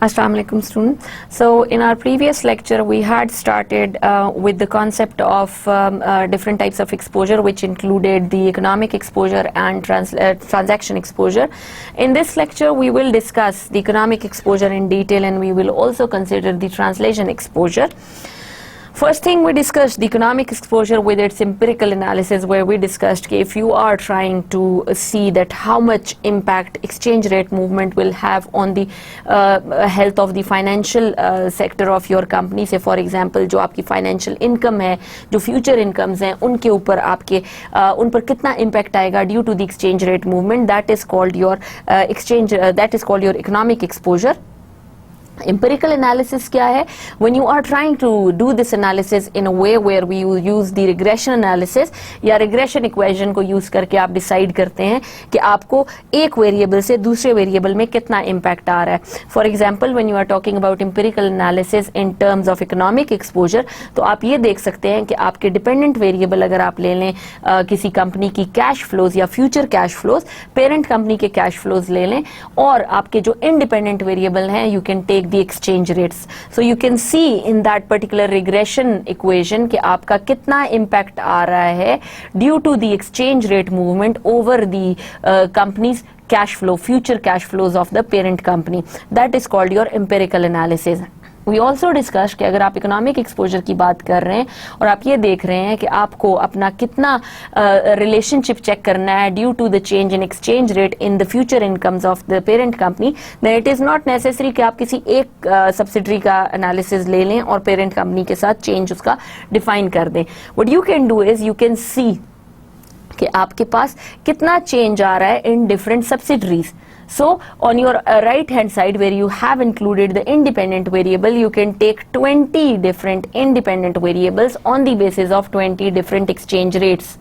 Assalamu alaikum students. So in our previous lecture we had started with the concept of different types of exposure, which included the economic exposure and transaction exposure. In this lecture we will discuss the economic exposure in detail, and we will also consider the translation exposure. First thing, we discussed the economic exposure with its empirical analysis, where we discussed that if you are trying to see that how much impact exchange rate movement will have on the health of the financial sector of your company. Say for example, जो आपकी financial income है, जो future incomes हैं, उनके ऊपर आपके उन पर कितना impact आएगा due to the exchange rate movement. That is called your that is called your economic exposure. Empirical analysis क्या है? When you are trying to do this analysis in a way where we use the regression analysis या regression equation को use करके आप decide करते हैं कि आपको एक variable से दूसरे variable में कितना impact आ रहा है. For example, when you are talking about empirical analysis in terms of economic exposure, तो आप ये देख सकते हैं कि आपके dependent variable अगर आप ले लें किसी कंपनी की cash flows या future cash flows, parent company के cash flows ले लें, और आपके जो independent variable हैं, you can take the exchange rates. So you can see in that particular regression equation कि आपका कितना impact आ रहा है due to the exchange rate movement over the company's cash flow, future cash flows of the parent company. That is called your empirical analysis. We also discussed कि अगर आप economic exposure की बात कर रहे हैं और आप ये देख रहे हैं कि आपको अपना कितना रिलेशनशिप चेक करना है due to the change in exchange rate in the future incomes of the parent company, then it is not necessary कि आप किसी एक सब्सिडरी का एनालिसिस ले लें और पेरेंट कंपनी के साथ चेंज उसका डिफाइन कर दें. What you can do is you can see कि आपके पास कितना चेंज आ रहा है in different subsidiaries. So on your right hand side, where you have included the independent variable, you can take 20 different independent variables on the basis of 20 different exchange rates.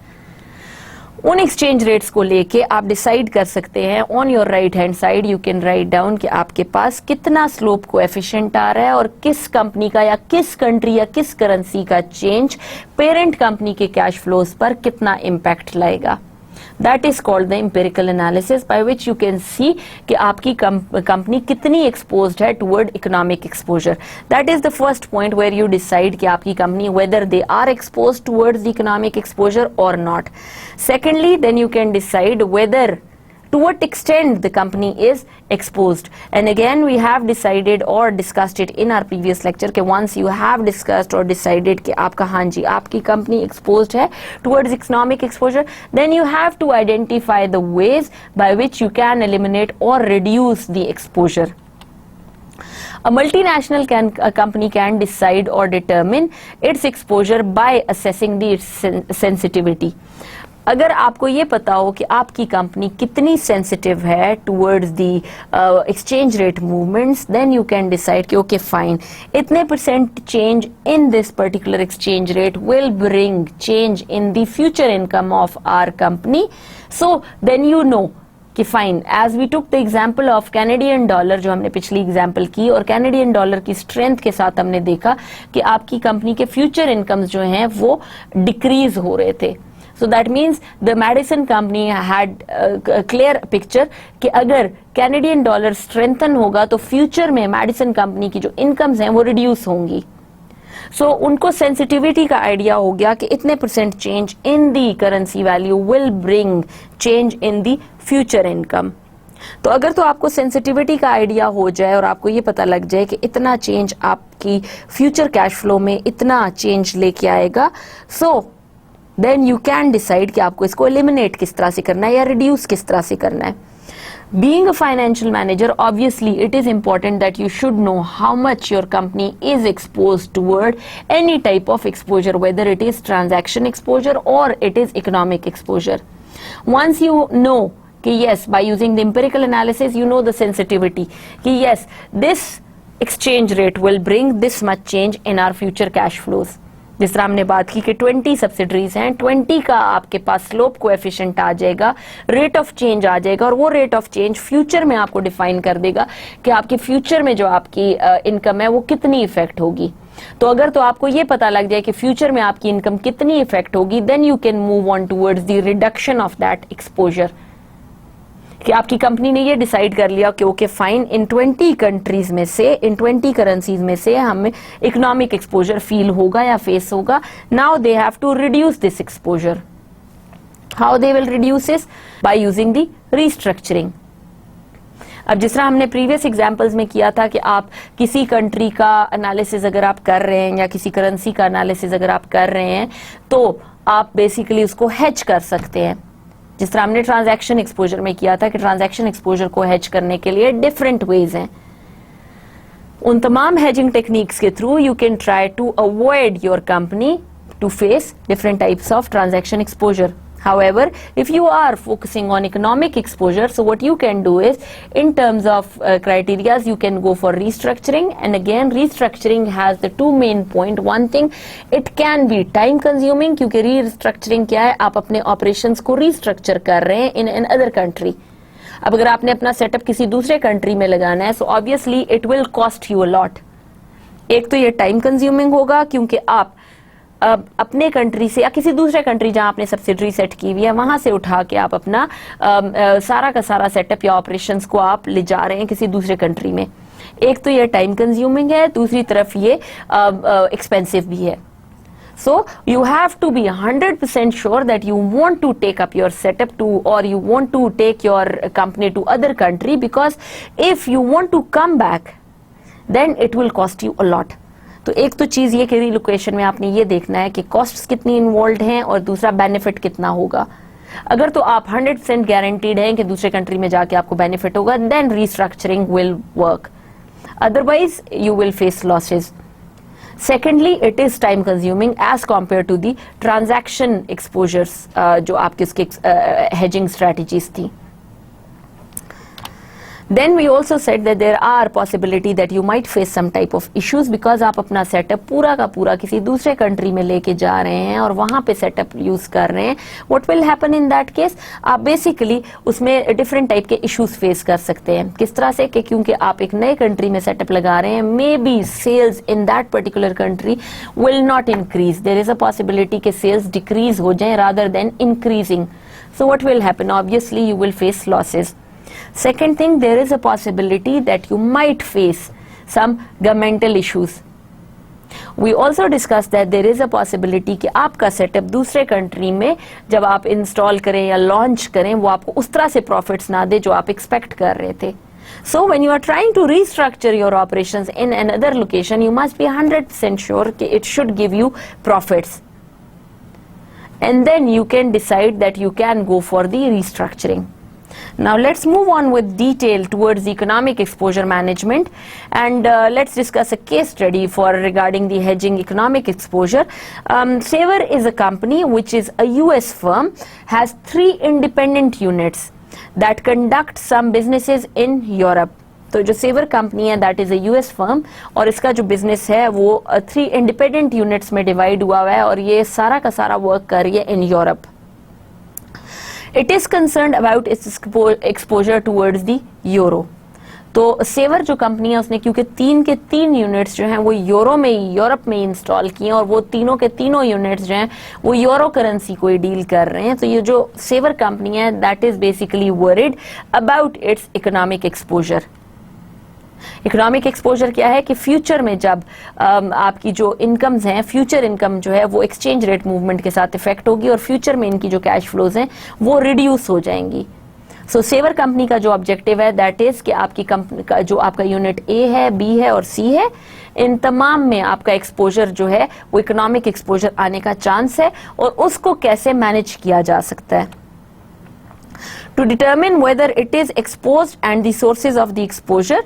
उन exchange rates को लेके आप decide कर सकते हैं on your right hand side you can write down कि आपके पास कितना slope coefficient आ रहा है और किस कंपनी का या किस कंट्री या किस करेंसी का चेंज पेरेंट कंपनी के कैश फ्लोज पर कितना इम्पैक्ट लाएगा. That is called the empirical analysis, by which you can see कि आपकी कंपनी कितनी exposed है toward economic exposure. That is the first point where you decide कि आपकी company whether they are exposed towards the economic exposure or not. Secondly, then you can decide whether to what extent the company is exposed. And again we have decided or discussed it in our previous lecture कि once you have discussed or decided कि आपका हाँ जी आपकी company exposed है towards economic exposure, then you have to identify the ways by which you can eliminate or reduce the exposure. A multinational company can decide or determine its exposure by assessing the sensitivity. अगर आपको ये पता हो कि आपकी company कितनी sensitive है towards the exchange rate movements, then you can decide कि ओके फाइन इतने percent change in this particular exchange rate will bring change in the future income of our company. So then you know कि fine, as we took the example of Canadian dollar, जो हमने पिछली example की, और Canadian dollar की strength के साथ हमने देखा कि आपकी कंपनी के फ्यूचर इनकम्स जो हैं वो डिक्रीज हो रहे थे. So that means the Madison company had a clear picture कि अगर कैनेडियन डॉलर स्ट्रेंथन होगा तो फ्यूचर में मैडिसन कंपनी की जो इनकम्स हैं वो रिड्यूस होंगी. सो उनको सेंसिटिविटी का आइडिया हो गया कि इतने percent change in the currency value will bring change in the future income. तो अगर तो आपको सेंसिटिविटी का आइडिया हो जाए और आपको ये पता लग जाए कि इतना चेंज आपकी फ्यूचर कैश फ्लो में इतना चेंज लेके आएगा, so then you can decide कि आपको इसको एलिमिनेट किस तरह से करना है या रिड्यूस किस तरह से करना है. Being a financial manager, obviously it is important that you should know how much your company is exposed toward any type of exposure, whether it is transaction exposure or it is economic exposure. Once you know कि yes, by using the empirical analysis you know the sensitivity कि yes, this exchange rate will bring this much change in our future cash flows. जिस तरह हमने बात की कि 20 subsidiaries हैं, 20 का आपके पास स्लोप कोएफिशिएंट आ जाएगा, रेट ऑफ चेंज आ जाएगा, और वो रेट ऑफ चेंज फ्यूचर में आपको डिफाइन कर देगा कि आपके फ्यूचर में जो आपकी इनकम है वो कितनी इफेक्ट होगी. तो अगर तो आपको ये पता लग जाए कि फ्यूचर में आपकी इनकम कितनी इफेक्ट होगी, then you can move on towards the reduction of that exposure. कि आपकी कंपनी ने ये डिसाइड कर लिया कि ओके फाइन, इन 20 कंट्रीज में से, इन 20 करेंसीज में से हमें इकोनॉमिक एक्सपोजर फील होगा या फेस होगा. Now they have to reduce this exposure. How they will reduce this? By using the restructuring. अब जिस तरह हमने प्रीवियस एग्जांपल्स में किया था कि आप किसी कंट्री का एनालिसिस अगर आप कर रहे हैं या किसी करेंसी का एनालिसिस अगर आप कर रहे हैं तो आप बेसिकली उसको हेज कर सकते हैं. जिस तरह हमने ट्रांजैक्शन एक्सपोजर में किया था कि ट्रांजैक्शन एक्सपोजर को हेज करने के लिए डिफरेंट वेज हैं. उन तमाम हेजिंग टेक्निक्स के through you can try to avoid your company to face different types of transaction exposure. However, if you are focusing on economic exposure, so what you can do is, in terms of criteria, you can go for restructuring. And again, restructuring has the two main point. One thing, it can be time consuming क्योंकि restructuring क्या है, आप अपने operations को restructure कर रहे हैं in another country. अब अगर आपने अपना सेटअप किसी दूसरे कंट्री में लगाना है, so obviously it will cost you a lot. एक तो ये टाइम कंज्यूमिंग होगा क्योंकि आप अपने कंट्री से या किसी दूसरे कंट्री जहां आपने सब्सिडरी सेट की हुई है वहां से उठा के आप अपना सारा का सारा सेटअप या ऑपरेशंस को आप ले जा रहे हैं किसी दूसरे कंट्री में. एक तो ये टाइम कंज्यूमिंग है, दूसरी तरफ ये एक्सपेंसिव भी है. So you have to be 100% sure that you want to take up your setup to, or you want to take your company to other country, because if you want to come back, then it will cost you a lot. तो एक तो चीज ये कि relocation में आपने ये देखना है कि कॉस्ट्स कितनी इन्वॉल्व हैं और दूसरा बेनिफिट कितना होगा. अगर तो आप 100% गारंटीड हैं कि दूसरे कंट्री में जाके आपको बेनिफिट होगा, then restructuring will work. Otherwise you will face losses. Secondly, it is time consuming as compare to the transaction exposures जो आपकी उसकी हेजिंग स्ट्रेटजीज थी. Then we also said that there are possibility that you might face some type of issues because आप अपना setup पूरा का पूरा किसी दूसरे कंट्री में लेके जा रहे हैं और वहां पे सेटअप यूज कर रहे हैं. What will happen in that case? आप बेसिकली उसमें डिफरेंट टाइप के इश्यूज फेस कर सकते हैं. किस तरह से कि क्योंकि आप एक नए कंट्री में सेटअप लगा रहे हैं, maybe sales in that particular country will not increase. There is a possibility कि सेल्स डिक्रीज हो जाए rather than increasing. So what will happen? Obviously you will face losses. Second thing, there is a possibility that you might face some governmental issues. We also discussed that there is a possibility कि आपका setup दूसरे country में जब आप install करें या launch करें वो आपको उस तरह से प्रॉफिट्स ना दे जो आप एक्सपेक्ट कर रहे थे. So when you are trying to restructure your operations in another location, you must be 100% sure कि it should give you profits. And then you can decide that you can go for the restructuring. Now let's move on with detail towards the economic exposure management, and let's discuss a case study for regarding the hedging economic exposure. Saver is a company which is a US firm, has 3 independent units that conduct some businesses in Europe. तो जो saver company है that is a US firm और इसका जो business है वो 3 independent units में divide हुआ है और ये सारा का सारा वर्क कर रही है in Europe. It is concerned about its exposure towards the euro. तो सेवर जो कंपनी है उसने क्योंकि 3 के 3 यूनिट्स जो हैं वो यूरोप में इंस्टॉल किए हैं और वो तीनों के तीनों यूनिट्स जो हैं वो यूरो करेंसी को ही डील कर रहे हैं. तो ये जो सेवर कंपनी है that is basically worried about it's economic exposure. Economic exposure क्या है कि फ्यूचर में जब आपकी जो इनकम्स हैं, फ्यूचर इनकम जो है वो एक्सचेंज रेट मूवमेंट के साथ इफेक्ट होगी और फ्यूचर में इनकी जो कैश फ्लोज हैं वो रिड्यूस हो जाएंगी. सो सेवर कंपनी का जो ऑब्जेक्टिव है दैट इज कि आपकी कंपनी का जो आपका यूनिट ए है, बी है और सी है, इन तमाम में आपका एक्सपोजर जो है वो इकोनॉमिक एक्सपोजर आने का चांस है और उसको कैसे मैनेज किया जा सकता है. To determine whether it is exposed and the sources of the exposure,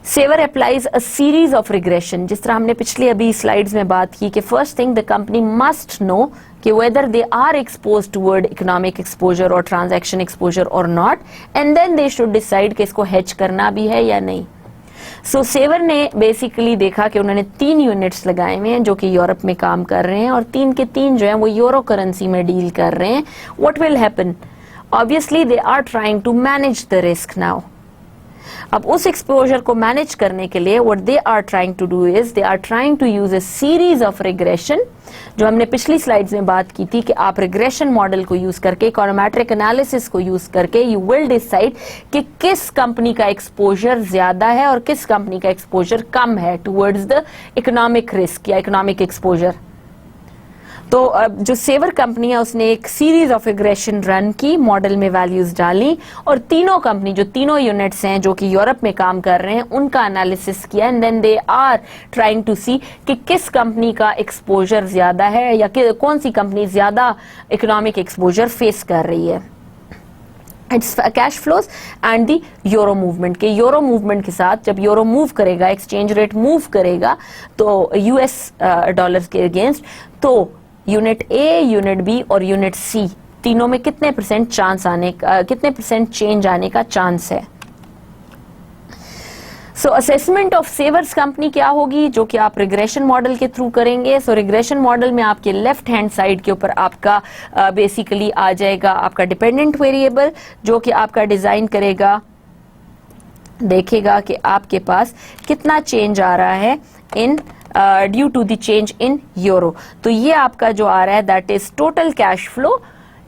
Saver applies a series of regression. जिस तरह हमने पिछली अभी स्लाइड्स में बात की कि first thing the company must know कि whether they are expose toward economic exposure और ट्रांजैक्शन एक्सपोजर और not, and then they should decide कि इसको हेज करना भी है या नहीं. सो सेवर ने बेसिकली देखा कि उन्होंने 3 यूनिट्स लगाए हुए हैं जो कि यूरोप में काम कर रहे हैं और 3 के 3 जो है वो यूरो करेंसी में डील कर रहे हैं. What will happen? Obviously they are trying to manage the risk now. अब उस एक्सपोजर को मैनेज करने के लिए what they are trying to do is they are trying to use a series of regression, जो हमने पिछली स्लाइड्स में बात की थी कि आप रिग्रेशन मॉडल को यूज करके, इकोनोमेट्रिक एनालिसिस को यूज करके यू विल डिसाइड कि किस कंपनी का एक्सपोजर ज्यादा है और किस कंपनी का एक्सपोजर कम है टुवर्ड्स द इकोनॉमिक रिस्क या इकोनॉमिक एक्सपोजर। तो जो सेवर कंपनी है उसने एक सीरीज ऑफ रिग्रेशन रन की, मॉडल में वैल्यूज डाली और तीनों कंपनी, जो तीनों यूनिट्स हैं जो कि यूरोप में काम कर रहे हैं, उनका एनालिसिस किया and then they are trying to see कि किस कंपनी का एक्सपोजर ज्यादा है या कौन सी कंपनी ज्यादा इकोनॉमिक एक्सपोजर फेस कर रही है। It's cash flows and the euro movement के, यूरो मूवमेंट के साथ जब यूरो मूव करेगा, एक्सचेंज रेट मूव करेगा तो यूएस डॉलर्स के अगेंस्ट, तो यूनिट ए, यूनिट बी और यूनिट सी तीनों में कितने परसेंट चांस आने का, कितने परसेंट चेंज आने का चांस है। सो असेसमेंट ऑफ सेवर्स कंपनी क्या होगी, जो कि आप रिग्रेशन मॉडल के थ्रू करेंगे। सो रिग्रेशन मॉडल में आपके लेफ्ट हैंड साइड के ऊपर आपका बेसिकली आ जाएगा आपका डिपेंडेंट वेरिएबल, जो कि आपका डिजाइन करेगा, देखेगा कि आपके पास कितना चेंज आ रहा है in due to the change in euro. तो ये आपका जो आ रहा है that is total cash flow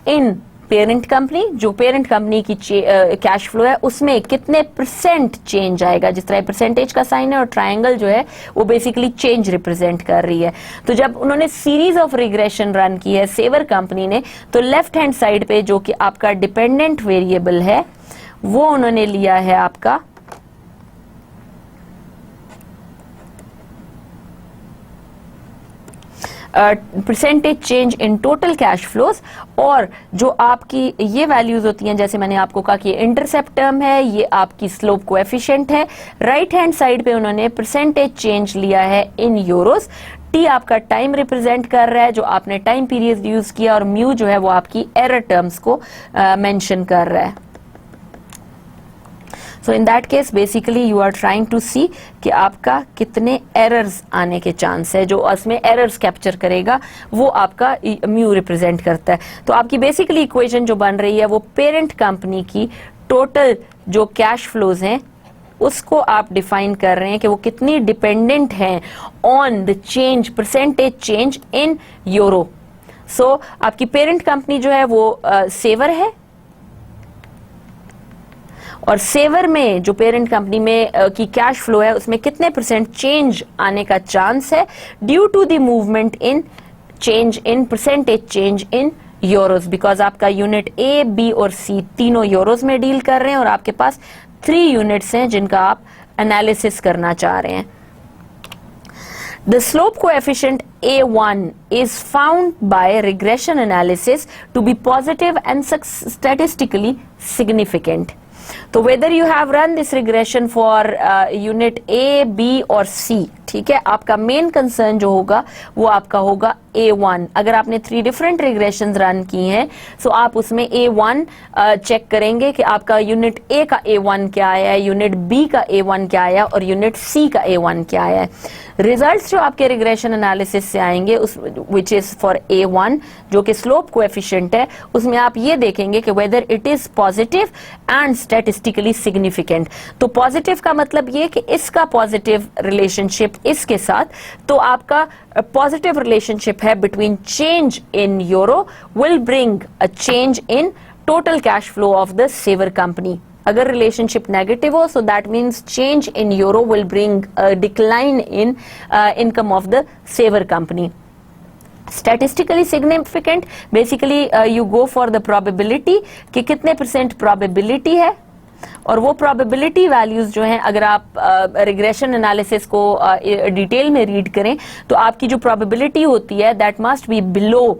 in parent company, जो पेरेंट कंपनी की कैश फ्लो है उसमें कितने परसेंट चेंज आएगा। जिस तरह परसेंटेज का साइन है और ट्रायंगल जो है वो बेसिकली चेंज रिप्रेजेंट कर रही है। तो जब उन्होंने सीरीज ऑफ रिग्रेशन रन की है सेवर कंपनी ने, तो लेफ्ट हैंड साइड पे जो कि आपका डिपेंडेंट वेरिएबल है वो उन्होंने लिया है आपका percentage change in total cash flows, और जो आपकी ये वैल्यूज होती हैं, जैसे मैंने आपको कहा कि इंटरसेप्ट टर्म है, ये आपकी स्लोप कोएफिशिएंट है। राइट हैंड साइड पे उन्होंने परसेंटेज चेंज लिया है इन यूरोस। टी आपका टाइम रिप्रेजेंट कर रहा है, जो आपने टाइम पीरियड यूज किया, और म्यू जो है वो आपकी एरर टर्म्स को मेंशन कर रहा है। So in that case basically you are trying to see कि आपका कितने एरर्स आने के चांस है, जो उसमें एरर्स कैप्चर करेगा वो आपका म्यू रिप्रेजेंट करता है। तो आपकी बेसिकली इक्वेशन जो बन रही है वो पेरेंट कंपनी की टोटल जो कैश फ्लोज हैं उसको आप डिफाइन कर रहे हैं कि वो कितनी डिपेंडेंट हैं on the change, percentage change in euro. So आपकी पेरेंट कंपनी जो है वो सेवर है, और सेवर में जो पेरेंट कंपनी में की कैश फ्लो है उसमें कितने परसेंट चेंज आने का चांस है due to the movement in change in percentage change in euros, because आपका यूनिट ए, बी और सी तीनों यूरोस में डील कर रहे हैं और आपके पास 3 यूनिट्स हैं जिनका आप एनालिसिस करना चाह रहे हैं। The slope coefficient A1 is found by regression analysis to be positive and statistically significant. तो whether you have run this regression for unit A, B और C, ठीक है, आपका मेन कंसर्न जो होगा वो आपका होगा A1। अगर आपने 3 डिफरेंट रिग्रेशन रन की हैं तो आप उसमें A1 चेक करेंगे कि आपका यूनिट A का A1 क्या आया है, यूनिट B का A1 क्या आया और यूनिट C का A1 क्या आया है। रिजल्ट्स जो आपके रिग्रेशन एनालिसिस से आएंगे उस विच इज फॉर A1 जो कि स्लोप कोएफिशिएंट है, उसमें आप ये देखेंगे कि weather it is positive and statistically significant. तो पॉजिटिव का मतलब ये कि इसका पॉजिटिव रिलेशनशिप इसके साथ, तो आपका पॉजिटिव रिलेशनशिप है between change in euro will bring a change in total cash flow of the Saver company. अगर रिलेशनशिप नेगेटिव हो so that means change in euro will bring a decline in income of the Saver company. Statistically significant basically you go for the probability कि कितने percent probability है, और वो probability values जो हैं अगर आप रिग्रेशन एनालिसिस को डिटेल में रीड करें तो आपकी जो प्रोबेबिलिटी होती है that must be below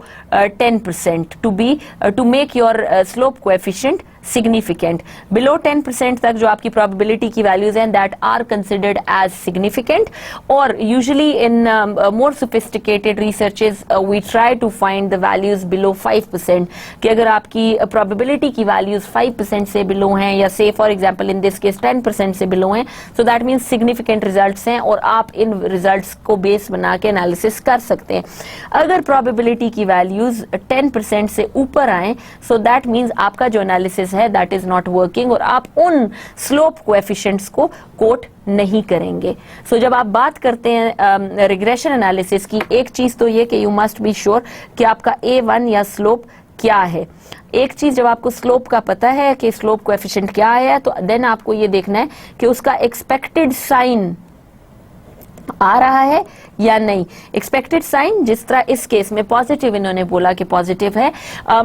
10% to make your slope coefficient significant. Below 10% तक जो आपकी प्रोबेबिलिटी की वैल्यूज हैं that are considered as significant, और usually in more sophisticated researches we try to find the values below 5%, कि अगर आपकी प्रोबेबिलिटी की वैल्यूज 5% से बिलो हैं या से for example in this case 10% से बिलो हैं, so that means significant results हैं और आप इन रिजल्ट्स को बेस बना के एनालिसिस कर सकते हैं। अगर प्रोबेबिलिटी की वैल्यूज 10% से ऊपर आए सो दैट मीन्स आपका जो एनालिसिस है दैट इज नॉट वर्किंग, और आप उन स्लोप कोएफिशिएंट्स को कोट नहीं करेंगे. सो जब आप बात करते हैं रिग्रेशन एनालिसिस की, एक चीज तो ये कि यू मस्ट बी श्योर कि आपका A1 या स्लोप क्या है. एक चीज जब आपको स्लोप का पता है कि स्लोप कोएफिशिएंट क्या है, तो देन आपको ये देखना है कि उसका एक्सपेक्टेड साइन आ रहा है या नहीं. एक्सपेक्टेड साइन जिस तरह इस केस में पॉजिटिव, इन्होंने बोला कि पॉजिटिव है.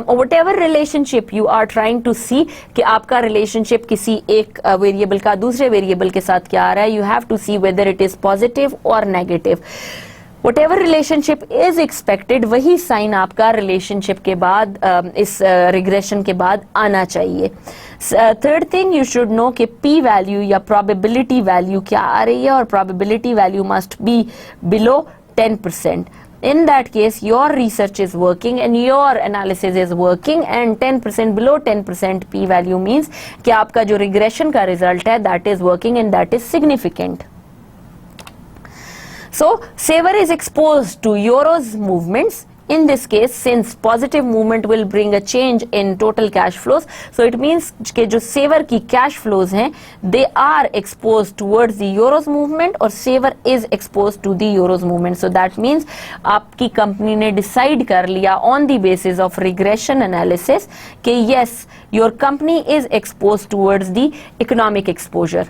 Whatever relationship you are trying to see कि आपका रिलेशनशिप किसी एक वेरिएबल का दूसरे वेरिएबल के साथ क्या आ रहा है, you have to see whether it is positive और negative. Whatever relationship is expected, वही साइन आपका रिलेशनशिप के बाद इस रिग्रेशन के बाद आना चाहिए. Third thing you should know कि P वैल्यू या प्रोबेबिलिटी वैल्यू क्या आ रही है, और probability value must be below 10%. In that case, your research is working and your analysis is working, and 10% below 10% P value means कि आपका जो regression का result है that is working and that is significant. So, saver is exposed to Euro's movements. In this case, since positive movement will bring a change in total cash flows, so it means कि जो saver की cash flows हैं, they are exposed towards the Euro's movement, और saver is exposed to the Euro's movement. So that means आपकी company ने decide कर लिया on the basis of regression analysis कि yes, your company is exposed towards the economic exposure.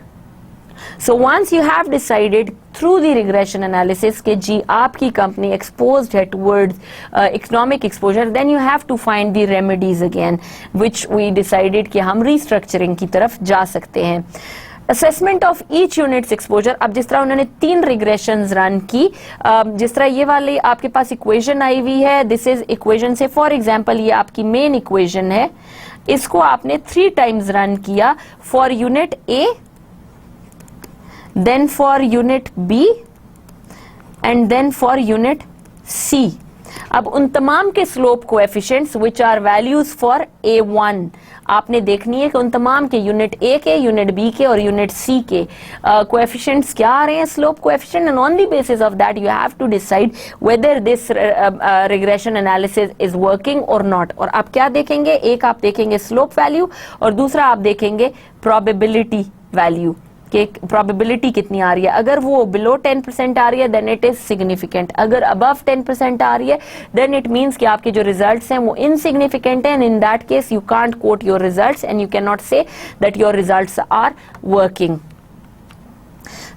So once you have decided through the regression analysis कि जी आपकी company exposed है towards economic exposure, then you have to find the remedies again, which we decided कि हम restructuring की तरफ जा सकते हैं. Assessment of each units exposure. अब जिस तरह उन्होंने 3 रिग्रेशंस रन की, जिस तरह ये वाली आपके पास इक्वेशन आई हुई है, दिस इज इक्वेशन से फॉर एग्जांपल ये आपकी मेन इक्वेशन है, इसको आपने 3 टाइम्स रन किया for unit A, then for unit B and then for unit C. अब उन तमाम के slope coefficients which are values for A1 आपने देखनी है कि उन तमाम के यूनिट A के, यूनिट B के और यूनिट C के कोएफिशिएंट्स क्या आ रहे हैं, slope coefficient, and on the basis of that you have to decide whether this regression analysis is working or not. और आप क्या देखेंगे, एक आप देखेंगे स्लोप वैल्यू और दूसरा आप देखेंगे प्रोबेबिलिटी वैल्यू कि प्रोबेबिलिटी कितनी आ रही है. अगर वो बिलो 10% आ रही है देन इट इज सिग्निफिकेंट, अगर अबव 10% आ रही है देन इट मीन्स कि आपके जो रिजल्ट्स हैं वो इनसिग्निफिकेंट हैं, and in that case you can't quote your results and you can not say that your results are working.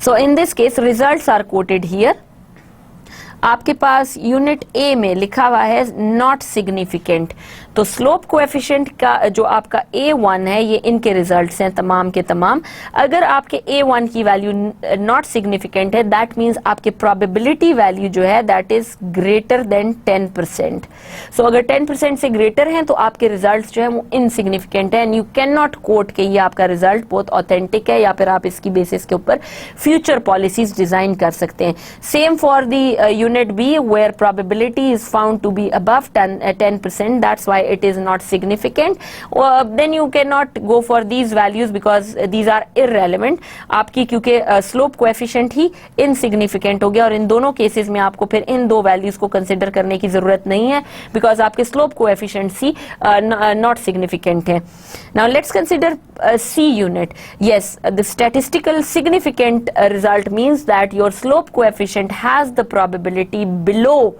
So in this case results are quoted here. आपके पास unit A में लिखा हुआ है not significant, तो slope coefficient का जो आपका A1 है ये इनके रिजल्ट्स हैं तमाम के तमाम. अगर आपके A1 की वैल्यू नॉट सिग्निफिकेंट है दैट मींस आपके प्रोबेबिलिटी वैल्यू जो है दैट इज ग्रेटर देन 10%. सो अगर 10% से ग्रेटर हैं तो आपके रिजल्ट्स जो है वो इनसिग्निफिकेंट है, एंड यू कैन नॉट कोट कि ये आपका रिजल्ट बहुत ऑथेंटिक है, या फिर आप इसकी बेसिस के ऊपर फ्यूचर पॉलिसीज डिजाइन कर सकते हैं. Same for the unit B where probability is found to be above 10%, that's why it is not significant. Then you cannot go for these values because these are irrelevant. आपकी क्योंकि slope coefficient ही insignificant हो गया, और इन दोनों cases में आपको फिर इन दो वैल्यूज को कंसिडर करने की जरूरत नहीं है बिकॉज आपके slope coefficient he not significant है. Now let's consider C unit. Yes, the statistical significant result means that your slope coefficient has the probability below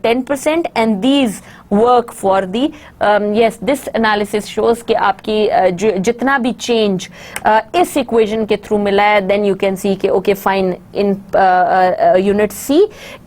10% and these work for the yes, this analysis shows कि आपकी जितना भी change इस equation के through मिला है then you can see कि okay fine in unit C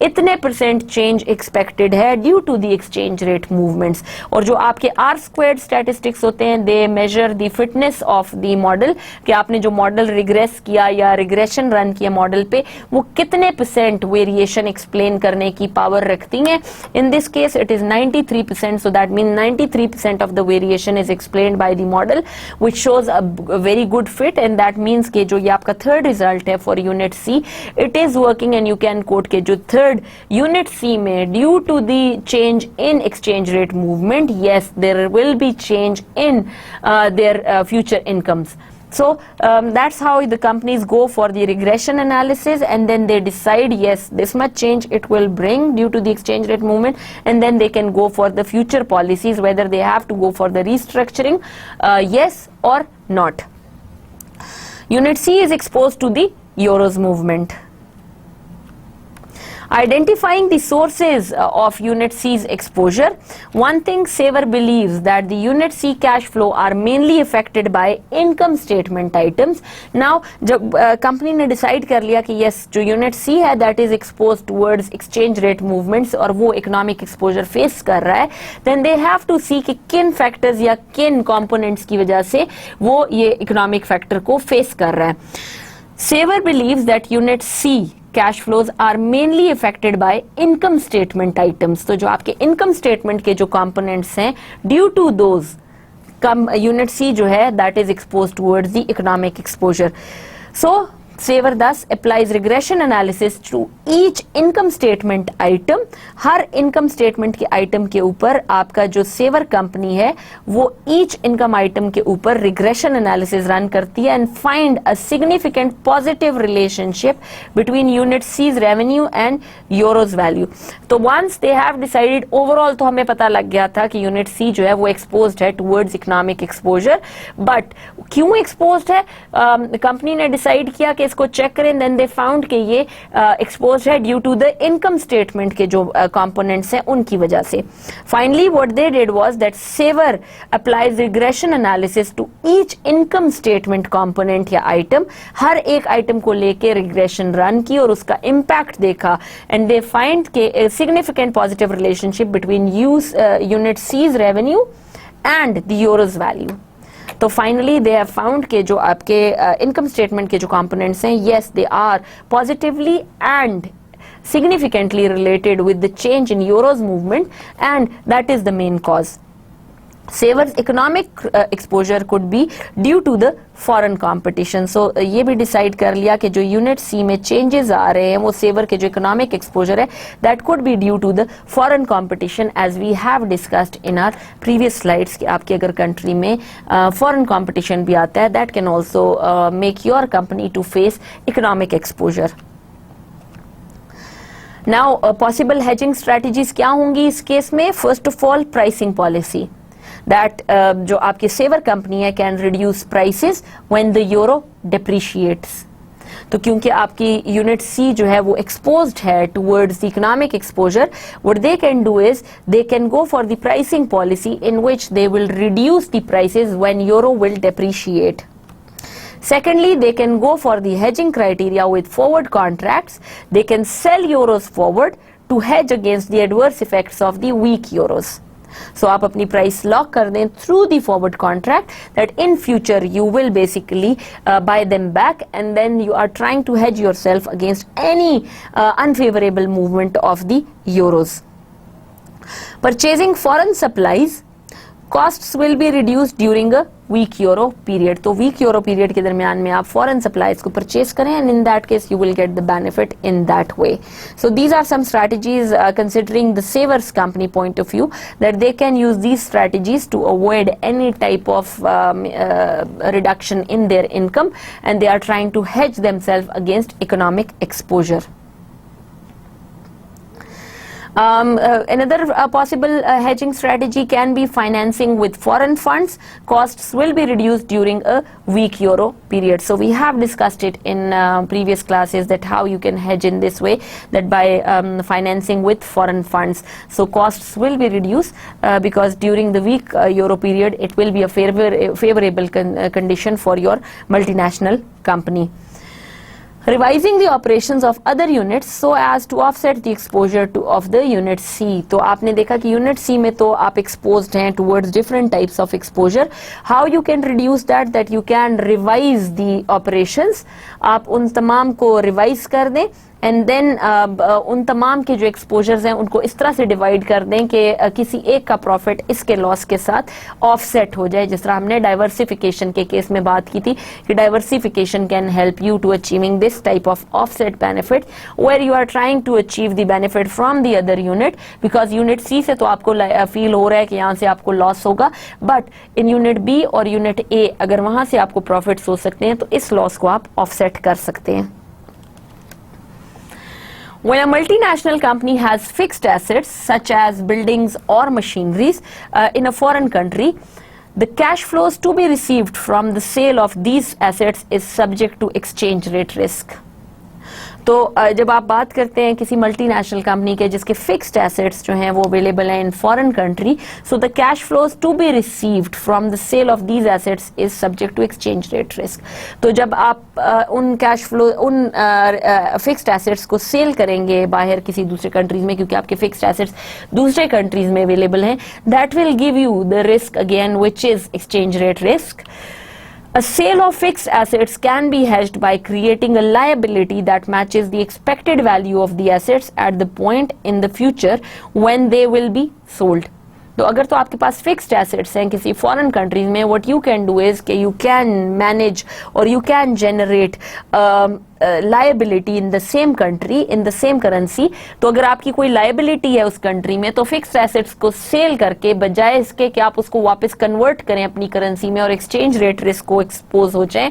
इतने % change expected है due to the exchange rate movements. और जो आपके R squared statistics होते हैं they measure the fitness of the model कि आपने जो model regress किया या regression run किया model पे वो कितने % variation explain करने की power रखती हैं. In this case it is 93%, so that means 93% of the variation is explained by the model which shows a very good fit, and that means कि जो ये आपका third result है for unit C it is working, and you can quote कि जो third unit C में due to the change in exchange rate movement yes there will be change in their future incomes. So that's how the companies go for the regression analysis, and then they decide, yes, this much change it will bring due to the exchange rate movement, and then they can go for the future policies, whether they have to go for the restructuring, yes or not. Unit C is exposed to the euros movement. Identifying the sources of Unit C's exposure, one thing Saver believes that the Unit C cash flow are mainly affected by income statement items. Now, जब company ने decide कर लिया कि yes, जो Unit C है that is exposed towards exchange rate movements और वो economic exposure face कर रहा है, then they have to see कि किन factors या किन components की वजह से वो ये economic factor को face कर रहा है. Saver believes that Unit C cash flows are mainly affected by income statement items. तो जो आपके income statement के जो components हैं, due to those, Unit C जो है that is exposed towards the economic exposure. So Saver thus applies regression analysis to each income statement item. Her income statement के item के ऊपर आपका जो Saver कंपनी है वो each income item के ऊपर regression analysis run करती है and find a significant positive relationship between Unit C's revenue and euros value. तो once they have decided overall, तो हमें पता लग गया था कि Unit C जो है वो exposed है towards economic exposure, but क्यों exposed है, कंपनी ने decide किया कि इसको चेक करें, देन दे फाउंड कि ये एक्सपोज्ड है due to the income statement के जो कंपोनेंट्स हैं उनकी वजह से. Finally what they did was that Saver applies regression analysis to each income statement component या आइटम. हर एक आइटम को लेके रिग्रेशन रन की और उसका इम्पैक्ट देखा, एंड दे फाइंड के significant positive relationship between unit C's revenue and the euro's value. तो फाइनली दे हैव फाउंड के जो आपके इनकम स्टेटमेंट के जो कंपोनेंट्स हैं, yes they are positively and significantly related with the change in euros movement, and that is the main cause. Saver's economic exposure could be due to the foreign competition. So ये भी decide कर लिया कि जो unit C में changes आ रहे हैं वो Saver के जो economic exposure है that could be due to the foreign competition, as we have discussed in our previous slides कि आपकी अगर country में foreign competition भी आता है that can also make your company to face economic exposure. Now possible hedging strategies क्या होंगी इस केस में? First of all, pricing policy. That जो आपकी सेवर कंपनी है can reduce prices when the euro depreciates. तो क्योंकि आपकी यूनिट सी जो है वो एक्सपोज्ड है towards the economic exposure, what they can do is they can go for the pricing policy in which they will reduce the prices when euro will depreciate. Secondly, they can go for the hedging criteria with forward contracts. They can sell euros forward to hedge against the adverse effects of the weak euros. So आप अपनी price lock कर दें through the forward contract that in future you will basically buy them back, and then you are trying to hedge yourself against any unfavorable movement of the euros. Purchasing foreign supplies, costs will be reduced during a weak euro period. तो weak euro period के दरमियान में आप foreign supplies को purchase करें, and in that case you will get the benefit in that way. So these are some strategies considering the Saver's company point of view, that they can use these strategies to avoid any type of reduction in their income, and they are trying to hedge themselves against economic exposure. Another possible hedging strategy can be financing with foreign funds. Costs will be reduced during a weak euro period. So we have discussed it in previous classes that how you can hedge in this way, that by financing with foreign funds. So costs will be reduced because during the weak euro period it will be a favorable condition for your multinational company. Revising the operations of other units so as to offset the exposure of the unit C. तो आपने देखा कि unit C में तो आप exposed हैं towards different types of exposure. How you can reduce that? That you can revise the operations. आप उन तमाम को revise कर दें एंड देन उन तमाम के जो एक्सपोजर्स हैं उनको इस तरह से डिवाइड कर दें कि किसी एक का प्रॉफिट इसके लॉस के साथ ऑफसेट हो जाए, जिस तरह हमने डाइवर्सिफिकेशन के केस में बात की थी कि diversification can help you to achieving this type of offset benefit where you are trying to achieve the benefit from the other unit, because unit C से तो आपको फील हो रहा है कि यहाँ से आपको लॉस होगा, बट इन यूनिट बी और यूनिट ए अगर वहां से आपको प्रॉफिट्स हो सकते हैं तो इस लॉस को आप ऑफसेट कर सकते हैं. When a multinational company has fixed assets such as buildings or machineries in a foreign country, the cash flows to be received from the sale of these assets is subject to exchange rate risk. तो जब आप बात करते हैं किसी multinational company के जिसके fixed assets जो हैं वो अवेलेबल हैं in foreign country, so the cash flows to be received from the sale of these assets is subject to exchange rate risk. तो जब आप उन कैश फ्लो उन फिक्स्ड एसेट्स को सेल करेंगे बाहर किसी दूसरे कंट्रीज में, क्योंकि आपके फिक्स्ड एसेट्स दूसरे कंट्रीज में अवेलेबल हैं, that will give you the risk again which is exchange rate risk. A sale of fixed assets can be hedged by creating a liability that matches the expected value of the assets at the point in the future when they will be sold. तो अगर तो आपके पास fixed assets हैं किसी foreign countries में, what you can do is कि you can manage और you can generate liability in the same country in the same currency. तो अगर आपकी कोई लायबिलिटी है उस कंट्री में तो फिक्स्ड एसेट्स को सेल करके बजाय इसके कि आप उसको वापस कन्वर्ट करें अपनी करेंसी में और एक्सचेंज रेट रिस्क को एक्सपोज हो जाए,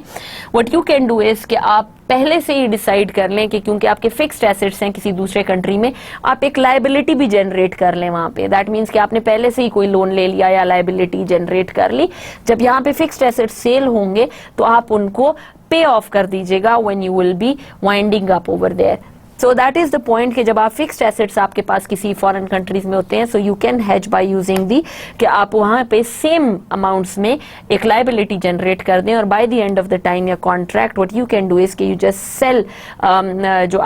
what you can do is कि आप पहले से ही डिसाइड कर लें कि क्योंकि आपके फिक्स्ड एसेट्स हैं किसी दूसरे कंट्री में, आप एक लायबिलिटी भी जनरेट कर लें वहां पे. दैट मींस कि आपने पहले से ही कोई लोन ले लिया या लायबिलिटी जनरेट कर ली. जब यहाँ पे फिक्स्ड एसेट्स सेल होंगे तो आप उनको पे ऑफ कर दीजिएगा when you will be winding up over there. So that is the point कि जब आप फिक्स्ड एसेट्स आपके पास किसी फॉरेन कंट्रीज में होते हैं, so you can hedge by using the कि आप वहां पे सेम अमाउंट्स में एक लायबिलिटी जनरेट कर दें और by the end of the time या contract what you can do is कि यू जस्ट सेल जो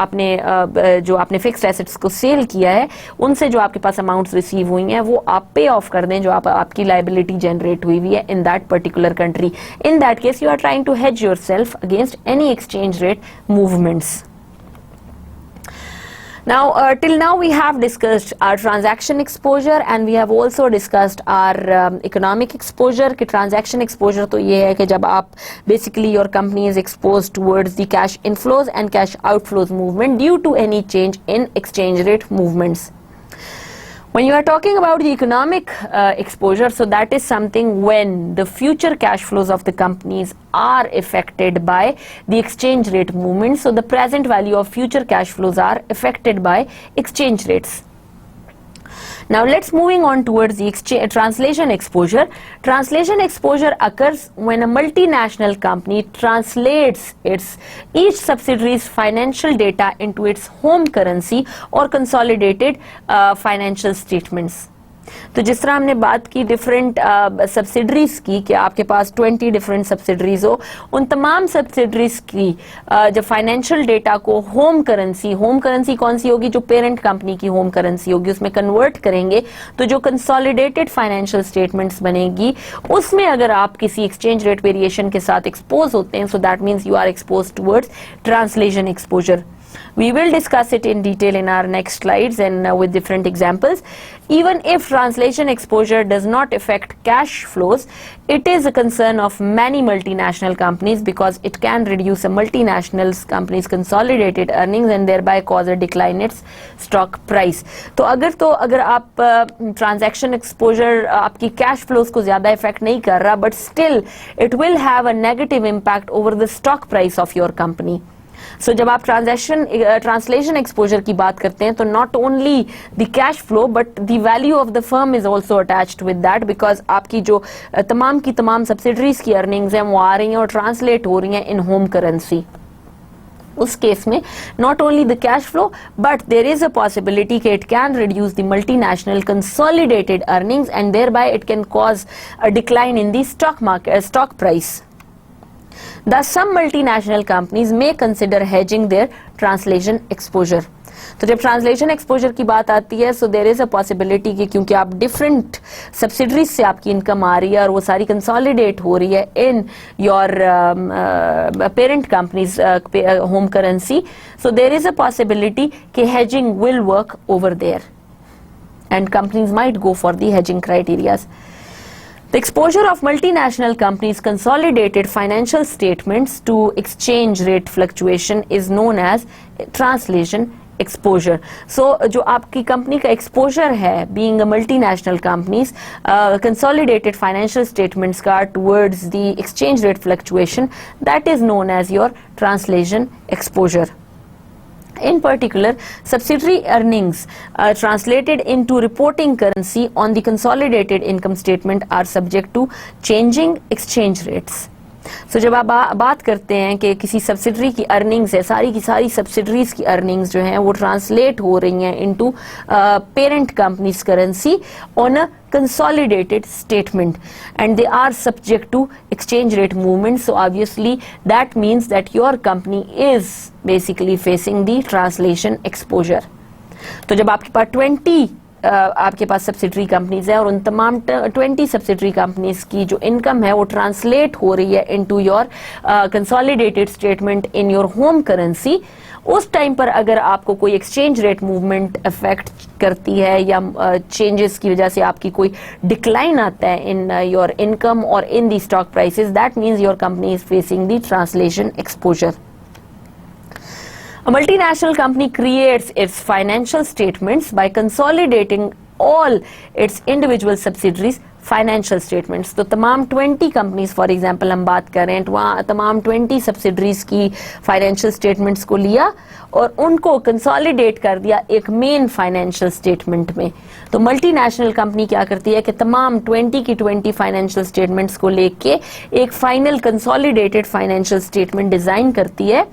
आपने फिक्स्ड एसेट्स को सेल किया है उनसे जो आपके पास अमाउंट्स रिसीव हुई हैं वो आप पे ऑफ कर दें जो आपकी लायबिलिटी जनरेट हुई है in that particular country. In that case you are trying to hedge yourself against any exchange rate movements. Now, till now we have discussed our transaction exposure and we have also discussed our economic exposure. कि transaction exposure तो ये है कि जब आप basically your company is exposed towards the cash inflows and cash outflows movement due to any change in exchange rate movements. When you are talking about the economic exposure, so that is something when the future cash flows of the companies are affected by the exchange rate movement. So the present value of future cash flows are affected by exchange rates. Now let's moving on towards the translation exposure. Translation exposure occurs when a multinational company translates each subsidiary's financial data into its home currency or consolidated financial statements. तो जिस तरह हमने बात की different subsidiaries की कि आपके पास 20 different subsidiaries हो, उन तमाम सब्सिडरीज की जब फाइनेंशियल डेटा को होम करेंसी कौन सी होगी, जो पेरेंट कंपनी की होम करेंसी होगी, उसमें कन्वर्ट करेंगे तो जो कंसोलिडेटेड फाइनेंशियल स्टेटमेंट्स बनेगी उसमें अगर आप किसी एक्सचेंज रेट वेरिएशन के साथ एक्सपोज होते हैं, so that means you are expose towards translation exposure. We will discuss it in detail in our next slides and with different examples. Even if translation exposure does not affect cash flows, it is a concern of many multinational companies because it can reduce a multinational company's consolidated earnings and thereby cause a decline in its stock price. तो अगर आप transaction exposure आपकी cash flows को ज़्यादा affect नहीं कर रहा, but still it will have a negative impact over the stock price of your company. So जब आप ट्रांसलेशन एक्सपोजर की बात करते हैं तो not only the cash flow but the value of the firm is also attached with that, because आपकी जो तमाम की तमाम सब्सिडरीज की अर्निंग्स हैं वो आ रही हैं और ट्रांसलेट हो रही हैं इन होम करेंसी. उस केस में not only the cash flow but there is a possibility that it can reduce the multinational consolidated earnings and thereby it can cause a decline in the stock price. Thus, some multinational companies may consider hedging their translation exposure. तो जब translation exposure की बात आती है, so there is a possibility कि क्योंकि आप different subsidiaries से आपकी इनकम आ रही है और वो सारी कंसोलिडेट हो रही है in your parent companies home currency, so there is a possibility कि hedging will work over there and companies might go for the hedging criterias. The exposure of multinational companies' consolidated financial statements to exchange rate fluctuation is known as translation exposure. So, जो आपकी company का exposure है, being a multinational companies, consolidated financial statements का towards the exchange rate fluctuation, that is known as your translation exposure. In particular, subsidiary earnings translated into reporting currency on the consolidated income statement are subject to changing exchange rates. So, जब आप बात करते हैं कि किसी subsidiary की earnings है, सारी की सारी सब्सिडरीज की अर्निंग्स जो हैं वो ट्रांसलेट हो रही हैं into parent companies currency on a consolidated statement and they are subject to exchange rate movements, so obviously that means that your company is basically facing the translation exposure. तो जब आपके पास 20 आपके पास सब्सिडरी कंपनीज है और उन तमाम 20 subsidiary companies की जो इनकम है वो ट्रांसलेट हो रही है into your consolidated statement in your home currency, उस टाइम पर अगर आपको कोई एक्सचेंज रेट मूवमेंट अफेक्ट करती है या चेंजेस की वजह से आपकी कोई डिक्लाइन आता है इन योर इनकम और in the stock prices, that means your company is facing the translation exposure. A multinational company creates its financial statements by consolidating all its individual subsidiaries financial statements. तो तमाम 20 companies for example हम बात करें तो वहाँ तमाम 20 subsidiaries की financial statements को लिया और उनको कंसोलिडेट कर दिया एक मेन फाइनेंशियल स्टेटमेंट में. तो मल्टीनेशनल कंपनी क्या करती है कि तमाम 20 की 20 फाइनेंशियल स्टेटमेंट्स को लेके एक final consolidated financial statement design करती है.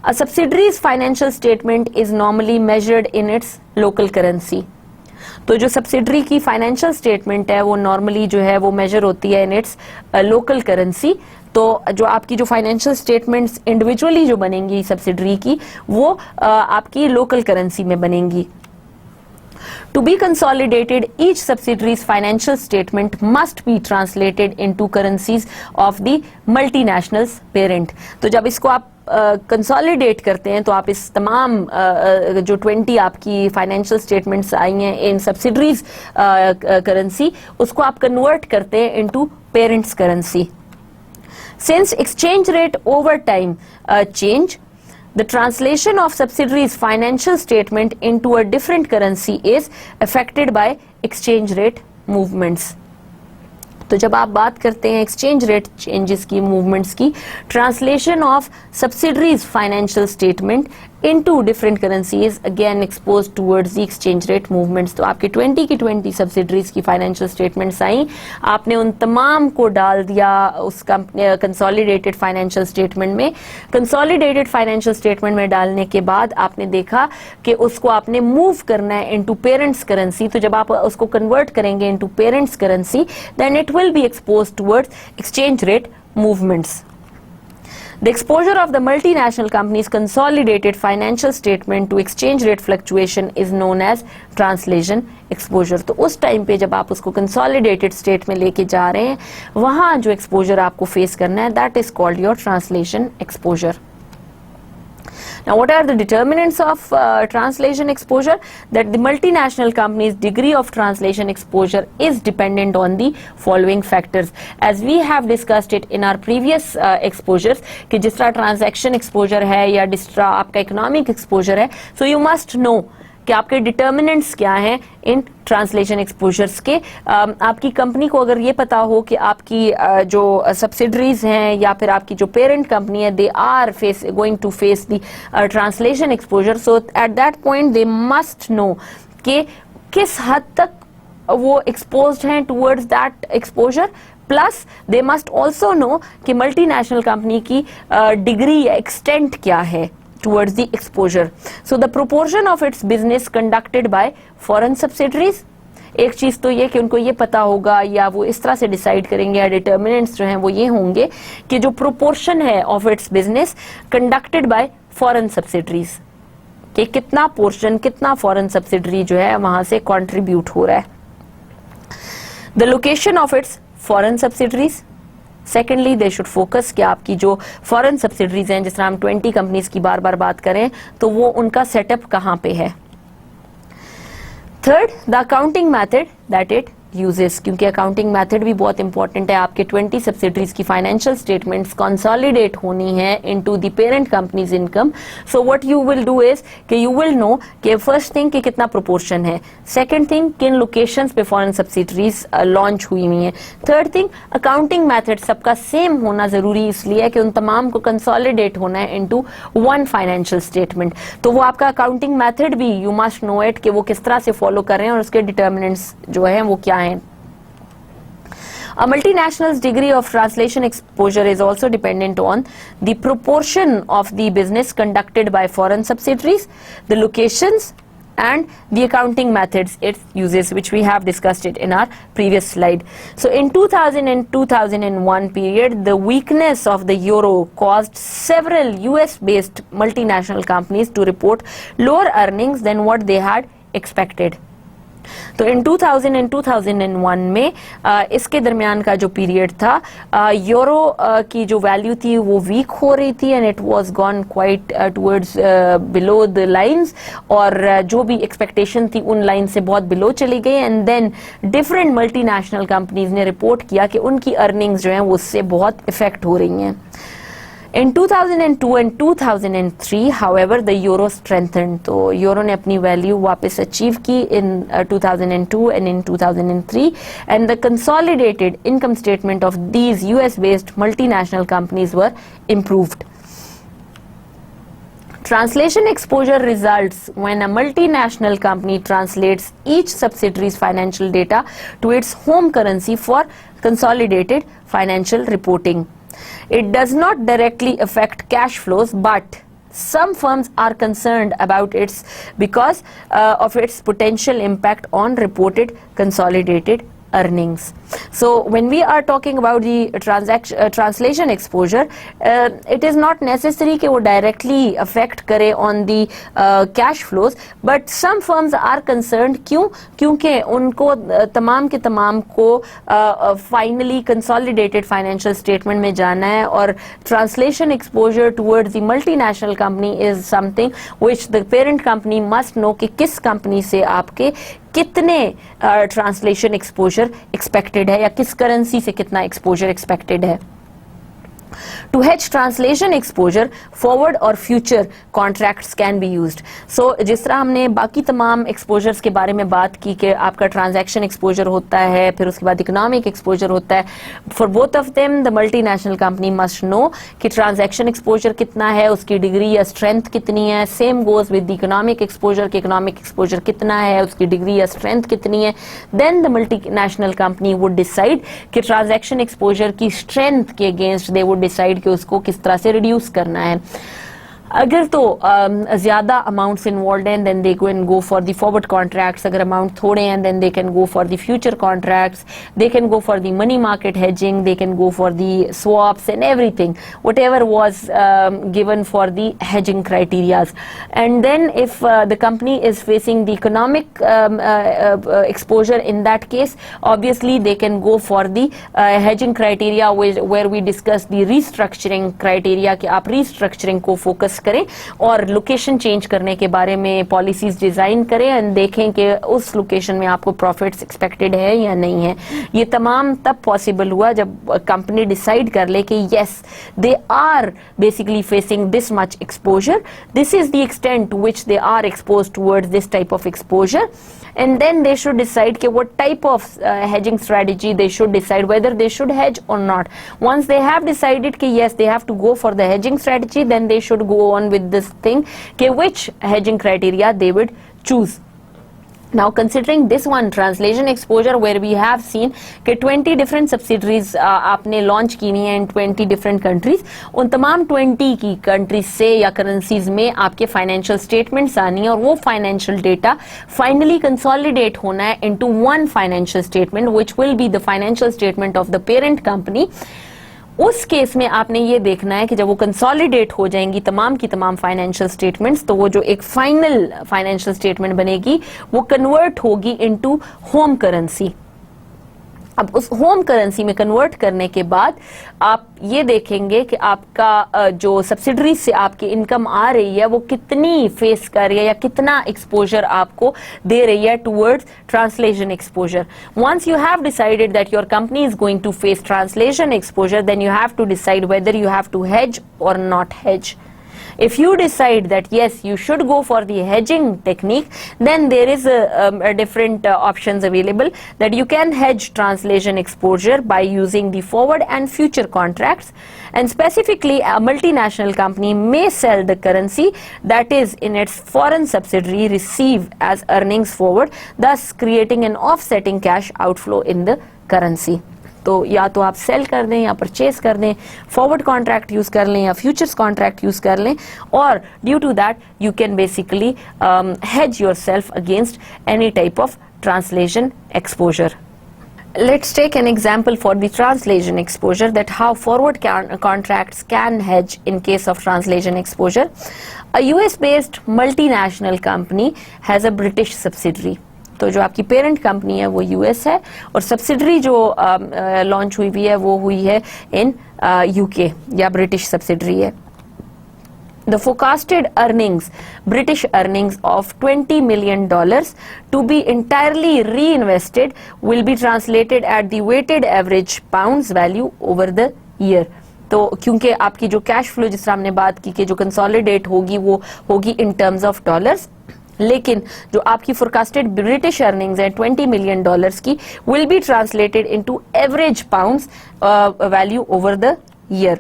A subsidiary's financial statement is normally measured in its local currency. तो जो सब्सिडरी की फाइनेंशियल स्टेटमेंट है वो नॉर्मली जो है वो मेजर होती है इन इट्स लोकल करेंसी. तो जो आपकी जो फाइनेंशियल स्टेटमेंट्स इंडिविजुअली जो बनेंगी सब्सिडरी की वो आपकी लोकल करेंसी में बनेंगी. To be consolidated, each subsidiary's financial statement must be translated into currencies of the multinational's parent. तो जब इसको आप कंसोलिडेट करते हैं तो आप इस तमाम जो 20 आपकी फाइनेंशियल स्टेटमेंट्स आई हैं इन सब्सिडरीज करेंसी उसको आप कन्वर्ट करते हैं into parents currency. Since exchange rate over time change, the translation of subsidiaries financial statement into a different currency is affected by exchange rate movements. तो जब आप बात करते हैं एक्सचेंज रेट चेंजेस की मूवमेंट्स की, translation of subsidiaries financial statement into different currencies again expose towards the exchange rate movements. तो आपके 20 की 20 सब्सिडरीज की फाइनेंशियल स्टेटमेंट्स आई, आपने उन तमाम को डाल दिया उस कंसोलिडेटेड फाइनेंशियल स्टेटमेंट में. कंसोलिडेटेड फाइनेंशियल स्टेटमेंट में डालने के बाद आपने देखा कि उसको आपने मूव करना है इनटू पेरेंट्स करेंसी. तो जब आप उसको कन्वर्ट करेंगे into parents currency then it will be exposed towards exchange rate movements. The exposure of the multinational company's consolidated financial statement to exchange rate fluctuation is known as translation exposure. तो उस time पे जब आप उसको consolidated state में लेके जा रहे हैं वहां जो exposure आपको face करना है that is called your translation exposure. Now, what are the determinants of translation exposure? That the multinational company's degree of translation exposure is dependent on the following factors. As we have discussed it in our previous exposures, कि जिस तरह transaction exposure है या जिस तरह आपका economic exposure है, so you must know कि आपके डिटर्मिनेंट्स क्या हैं इन ट्रांसलेशन एक्सपोजर्स के. आपकी कंपनी को अगर ये पता हो कि आपकी जो सब्सिडरीज हैं या फिर आपकी जो पेरेंट कंपनी है they are going to face the translation exposure, so at that point they must know कि किस हद तक वो एक्सपोज्ड हैं towards that exposure. Plus they must also know कि मल्टीनेशनल कंपनी की डिग्री या एक्सटेंट क्या है towards the exposure. So the proportion of its business conducted by foreign subsidiaries, एक चीज तो ये कि उनको ये पता होगा या वो इस तरह से डिसाइड करेंगे या डिटर्मिनेंट्स जो हैं वो ये होंगे कि जो प्रोपोर्शन है of its business conducted by foreign subsidiaries, कि कितना पोर्शन, कितना फॉरेन सब्सिडरी जो है वहां से कंट्रीब्यूट हो रहा है. The location of its foreign subsidiaries. Secondly they should focus कि आपकी जो फॉरेन सब्सिडरीज हैं, जिस तरह हम 20 कंपनीज की बार बार बात करें तो वो उनका सेटअप कहां पे है. Third, the accounting method that it uses, क्योंकि अकाउंटिंग मेथड भी बहुत इंपॉर्टेंट है. आपके 20 सब्सिडरीज की फाइनेंशियल स्टेटमेंट्स कंसोलिडेट होनी है into the parent companies income. So what you will do is कि यू विल नो कि फर्स्ट थिंग कि कितना प्रोपोर्शन है, सेकंड थिंग किन लोकेशंस पे फॉरेन सब्सिडरीज लॉन्च हुई हुई हैं, थर्ड थिंग अकाउंटिंग मेथड सबका सेम होना जरूरी इसलिए है कि उन तमाम को कंसोलिडेट होना है इनटू वन फाइनेंशियल स्टेटमेंट. तो वो आपका अकाउंटिंग मेथड भी यू मस्ट नो इट कि वो किस तरह से फॉलो कर रहे हैं और उसके डिटर्मिनेंट्स जो है वो क्या हैं. A multinational's degree of translation exposure is also dependent on the proportion of the business conducted by foreign subsidiaries, the locations, and the accounting methods it uses, which we have discussed it in our previous slide. So in 2000 and 2001 period, the weakness of the euro caused several US-based multinational companies to report lower earnings than what they had expected. तो इन 2000 and 2001 में इसके दरमियान का जो period था euro की जो value थी वो वीक हो रही थी and it was gone quite towards below the lines, और जो भी एक्सपेक्टेशन थी उन लाइन से बहुत बिलो चली गई. And then different multinational companies ने रिपोर्ट किया कि उनकी अर्निंग्स जो हैं वो उससे बहुत इफेक्ट हो रही हैं. In 2002 and 2003, however, the euro strengthened. तो यूरो ने अपनी वैल्यू वापस अचीव की in 2002 and in 2003, and the consolidated income statement of these US-based multinational companies were improved. Translation exposure results when a multinational company translates each subsidiary's financial data to its home currency for consolidated financial reporting. It does not directly affect cash flows, but some firms are concerned about its because of its potential impact on reported consolidated earnings. So when we are talking about the translation exposure, it is not necessary कि वो directly affect करे on the cash flows, but some firms are concerned. क्यों? क्योंकि उनको तमाम के तमाम को finally consolidated financial statement में जाना है, और translation exposure towards the multinational company is something which the parent company must know कि किस company से आपके कितने ट्रांसलेशन एक्सपोजर एक्सपेक्टेड है या किस करेंसी से कितना एक्सपोजर एक्सपेक्टेड है. To hedge translation exposure, forward or future contracts can be used. So जिस तरह हमने बाकी तमाम exposures के बारे में बात की कि आपका transaction exposure होता है, फिर उसके बाद economic exposure होता है. For both of them, the multinational company must know कि transaction exposure कितना है, उसकी degree या strength कितनी है. Same goes with the economic exposure कि economic exposure कितना है, उसकी degree या strength कितनी है. Then the multinational company would decide कि transaction exposure की strength के against they would डिसाइड कि उसको किस तरह से रिड्यूस करना है. अगर तो ज्यादा अमाउंट्स इन्वॉल्व हैं then they can go for the forward contracts. अगर अमाउंट थोड़े हैं then they can go for the future contracts, they can go for the money market hedging, they can go for the swaps and everything whatever was given for the hedging criterias. And then if the company is facing the economic exposure in that case, obviously they can go for the hedging criteria where we discuss the restructuring criteria कि आप restructuring को focus करें और location change करने के बारे में policies design करें एंड देखें कि उस लोकेशन में आपको प्रॉफिट्स एक्सपेक्टेड है या नहीं है. ये तमाम तब पॉसिबल हुआ जब कंपनी डिसाइड कर ले कि yes they are basically facing this much exposure, this is the extent to which they are exposed towards this type of exposure, and then they should decide कि what type of hedging strategy they should decide whether they should hedge or not. Once they have decided कि yes they have to go for the hedging strategy, then they should go on with this thing कि which hedging criteria they would choose. Now considering this one translation exposure where we have seen कि 20 different subsidiaries आपने launch की नहीं है in 20 different countries, उन तमाम 20 की countries से या currencies में आपके financial statements आनी है और वो financial data finally consolidate होना है into one financial statement which will be the financial statement of the parent company. उस केस में आपने ये देखना है कि जब वो कंसोलिडेट हो जाएंगी तमाम की तमाम फाइनेंशियल स्टेटमेंट्स, तो वो जो एक फाइनल फाइनेंशियल स्टेटमेंट बनेगी वो कन्वर्ट होगी इनटू होम करेंसी. अब उस होम करेंसी में कन्वर्ट करने के बाद आप ये देखेंगे कि आपका जो सब्सिडरी से आपकी इनकम आ रही है वो कितनी फेस कर रही है या कितना एक्सपोजर आपको दे रही है towards translation exposure. Once you have decided that your company is going to face translation exposure, then you have to decide whether you have to hedge or not hedge. If you decide that yes, you should go for the hedging technique, then there is a different options available that you can hedge translation exposure by using the forward and future contracts. And specifically, a multinational company may sell the currency that is in its foreign subsidiary receive as earnings forward, thus creating an offsetting cash outflow in the currency. तो या तो आप cell कर दें या purchase कर दें, forward contract use कर लें या फ्यूचर्स कॉन्ट्रैक्ट यूज कर लें, और due to that you can basically hedge yourself against any type of translation exposure. Let's take an example for the translation exposure, that how forward contracts can hedge in case of translation exposure. A US based multinational company has a British subsidiary. तो जो आपकी parent company है वो US है और subsidiary जो launch हुई है वो हुई है इन यूके या ब्रिटिश सब्सिडरी है. The forecasted earnings, British earnings of $20 million to be entirely reinvested will be translated at the weighted average pounds value over the year. तो क्योंकि आपकी जो कैश फ्लो जिस तरह हमने बात की कि जो कंसोलिडेट होगी वो होगी इन टर्म्स ऑफ डॉलर्स, लेकिन जो आपकी फोरकास्टेड ब्रिटिश अर्निंग्स है $20 मिलियन की will be translated into average pounds value over the year.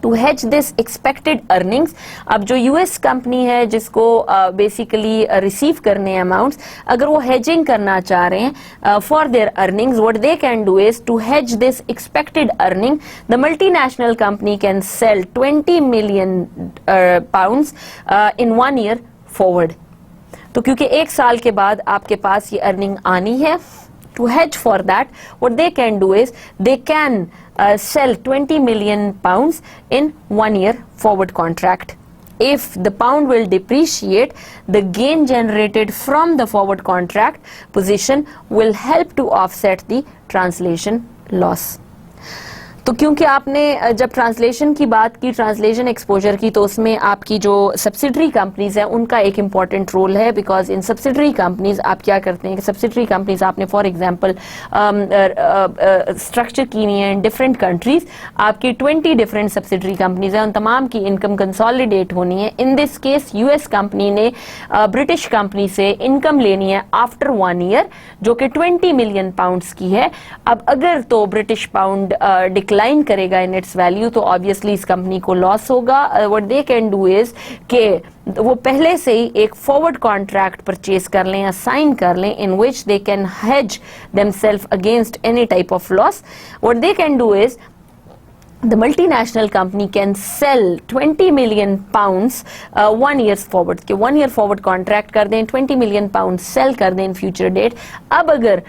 To hedge this expected earnings, अब जो यूएस कंपनी है जिसको बेसिकली रिसीव करने अमाउंट्स, अगर वो हेजिंग करना चाह रहे हैं for their earnings, what they can do is to hedge this expected earning, the multinational company can sell 20 million pounds in 1 year forward. तो क्योंकि एक साल के बाद आपके पास ये अर्निंग आनी है, to hedge for that what they can do is they can sell 20 million pounds in 1 year forward contract. If the pound will depreciate, the gain generated from the forward contract position will help to offset the translation loss. तो क्योंकि आपने जब translation की बात की, translation exposure की, तो उसमें आपकी जो सब्सिडरी कंपनीज हैं उनका एक इम्पॉर्टेंट रोल है. बिकॉज इन सब्सिडरी कंपनीज आप क्या करते हैं कि सब्सिडरी कंपनीज आपने फॉर एग्जांपल स्ट्रक्चर की नहीं है इन डिफरेंट कंट्रीज, आपकी 20 डिफरेंट सब्सिडरी कंपनीज हैं, उन तमाम की इनकम कंसोलिडेट होनी है. इन दिस केस यूएस कंपनी ने ब्रिटिश कंपनी से इनकम लेनी है आफ्टर 1 year जो कि 20 मिलियन पाउंड्स की है. अब अगर तो ब्रिटिश पाउंड डिक्लाइन करेगा इन इट्स वैल्यू तो ऑब्वियसली इस कंपनी को लॉस होगा. What they can do is के वो पहले से ही एक फॉरवर्ड कॉन्ट्रैक्ट परचेज कर लें या साइन कर लें in which they can hedge themselves against any type of loss. What they can do is the multinational company can sell 20 million pounds 1 year forward के 1 year forward contract कर दें, 20 million pounds sell कर दें in future date. अब अगर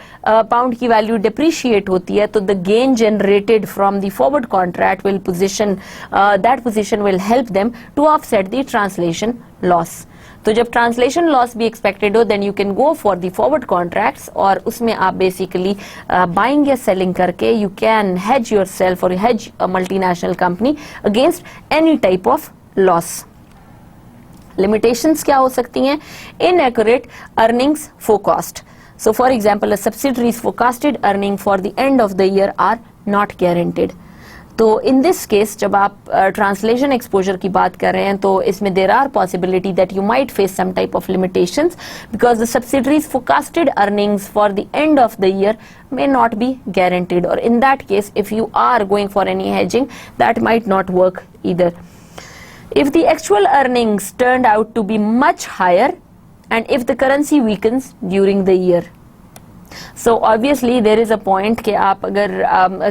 pound की value depreciate होती है तो the gain generated from the forward contract will position that position will help them to offset the translation loss. तो जब ट्रांसलेशन लॉस भी एक्सपेक्टेड हो then you can go for the forward contracts और उसमें आप बेसिकली बाइंग या selling करके यू कैन हेज योरसेल्फ और hedge a multinational company against any type of loss. Limitations क्या हो सकती हैं? Inaccurate earnings forecast. So for example a subsidiaries forecasted earning for the end of the year are not guaranteed. तो in this case जब आप translation exposure की बात कर रहे हैं तो इसमें there are possibility that you might face some type of limitations because the subsidiaries forecasted earnings for the end of the year may not be guaranteed, or in that case if you are going for any hedging that might not work either. If the actual earnings turned out to be much higher and if the currency weakens during the year. So obviously there is a point कि आप अगर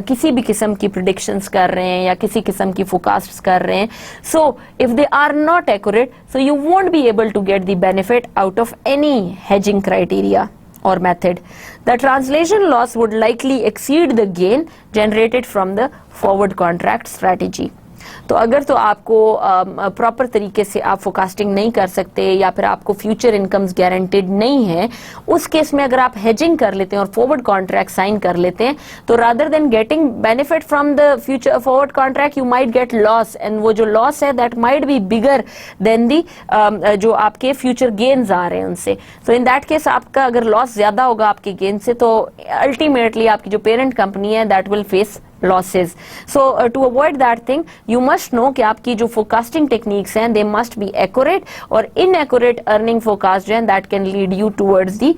किसी भी किस्म की predictions कर रहे हैं या किसी किस्म की forecasts कर रहे हैं, so if they are not accurate, so you won't be able to get the benefit out of any hedging criteria or method. The translation loss would likely exceed the gain generated from the forward contract strategy. तो अगर तो आपको proper तरीके से आप forecasting नहीं कर सकते या फिर आपको फ्यूचर इनकम्स गारंटेड नहीं है, उस केस में अगर आप हेजिंग कर लेते हैं और फॉरवर्ड कॉन्ट्रैक्ट साइन कर लेते हैं, तो rather than getting benefit from the future forward contract you might get loss, and वो जो लॉस है that might be bigger than the जो आपके फ्यूचर गेन्स आ रहे हैं उनसे. सो इन दैट केस आपका अगर लॉस ज्यादा होगा आपके गेन से, तो अल्टीमेटली आपकी जो पेरेंट कंपनी है that will face losses. So to avoid that thing, you must know कि आपकी जो forecasting techniques हैं they must be accurate, और inaccurate earning forecast जो है that can lead you towards the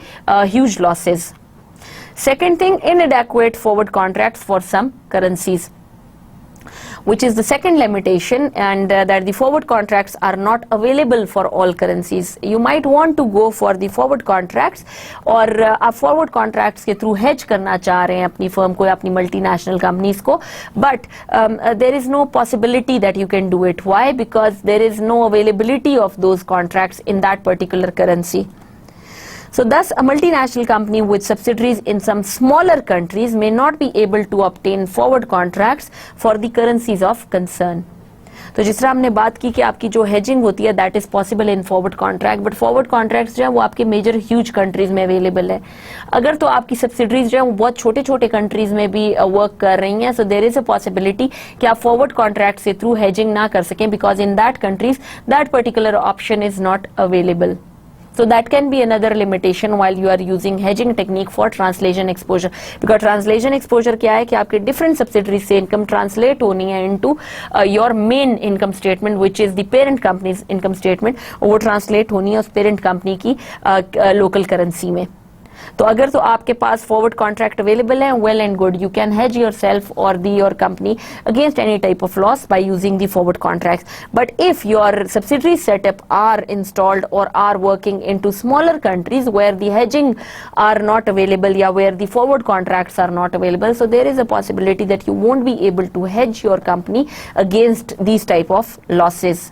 huge losses. Second thing, inadequate forward contracts for some currencies, which is the second limitation, and that the forward contracts are not available for all currencies. You might want to go for the forward contracts, और आप forward contracts के through hedge करना चाह रहे हैं अपनी firm को या अपनी multinational companies को, but there is no possibility that you can do it. Why? Because there is no availability of those contracts in that particular currency. So thus a multinational company with subsidiaries in some smaller countries may not be able to obtain forward contracts for the currencies of concern. तो जिस तरह हमने बात की कि आपकी जो hedging होती है that is possible in forward contract, but forward contracts जो है वो आपके major huge countries में available है. अगर तो आपकी subsidiaries जो है वो बहुत छोटे छोटे countries में भी work कर रही हैं, so there is a possibility कि आप forward contract से through hedging ना कर सकें, because in that countries that particular option is not available. So that can be another limitation while you are using hedging technique for translation exposure, because translation exposure क्या है कि आपके different subsidiaries से income translate होनी है into your main income statement, which is the parent company's income statement, और वो translate होनी है उस parent company की local currency में. तो अगर तो आपके पास फॉरवर्ड कॉन्ट्रैक्ट अवेलेबल है, well and good, you can hedge yourself और the your company against any type of loss by using the forward contracts. But if your subsidiary setup are installed और are working into smaller countries where the hedging are not available या where the forward contracts are not available, so there is a possibility that you won't be able to hedge your company against these type of losses.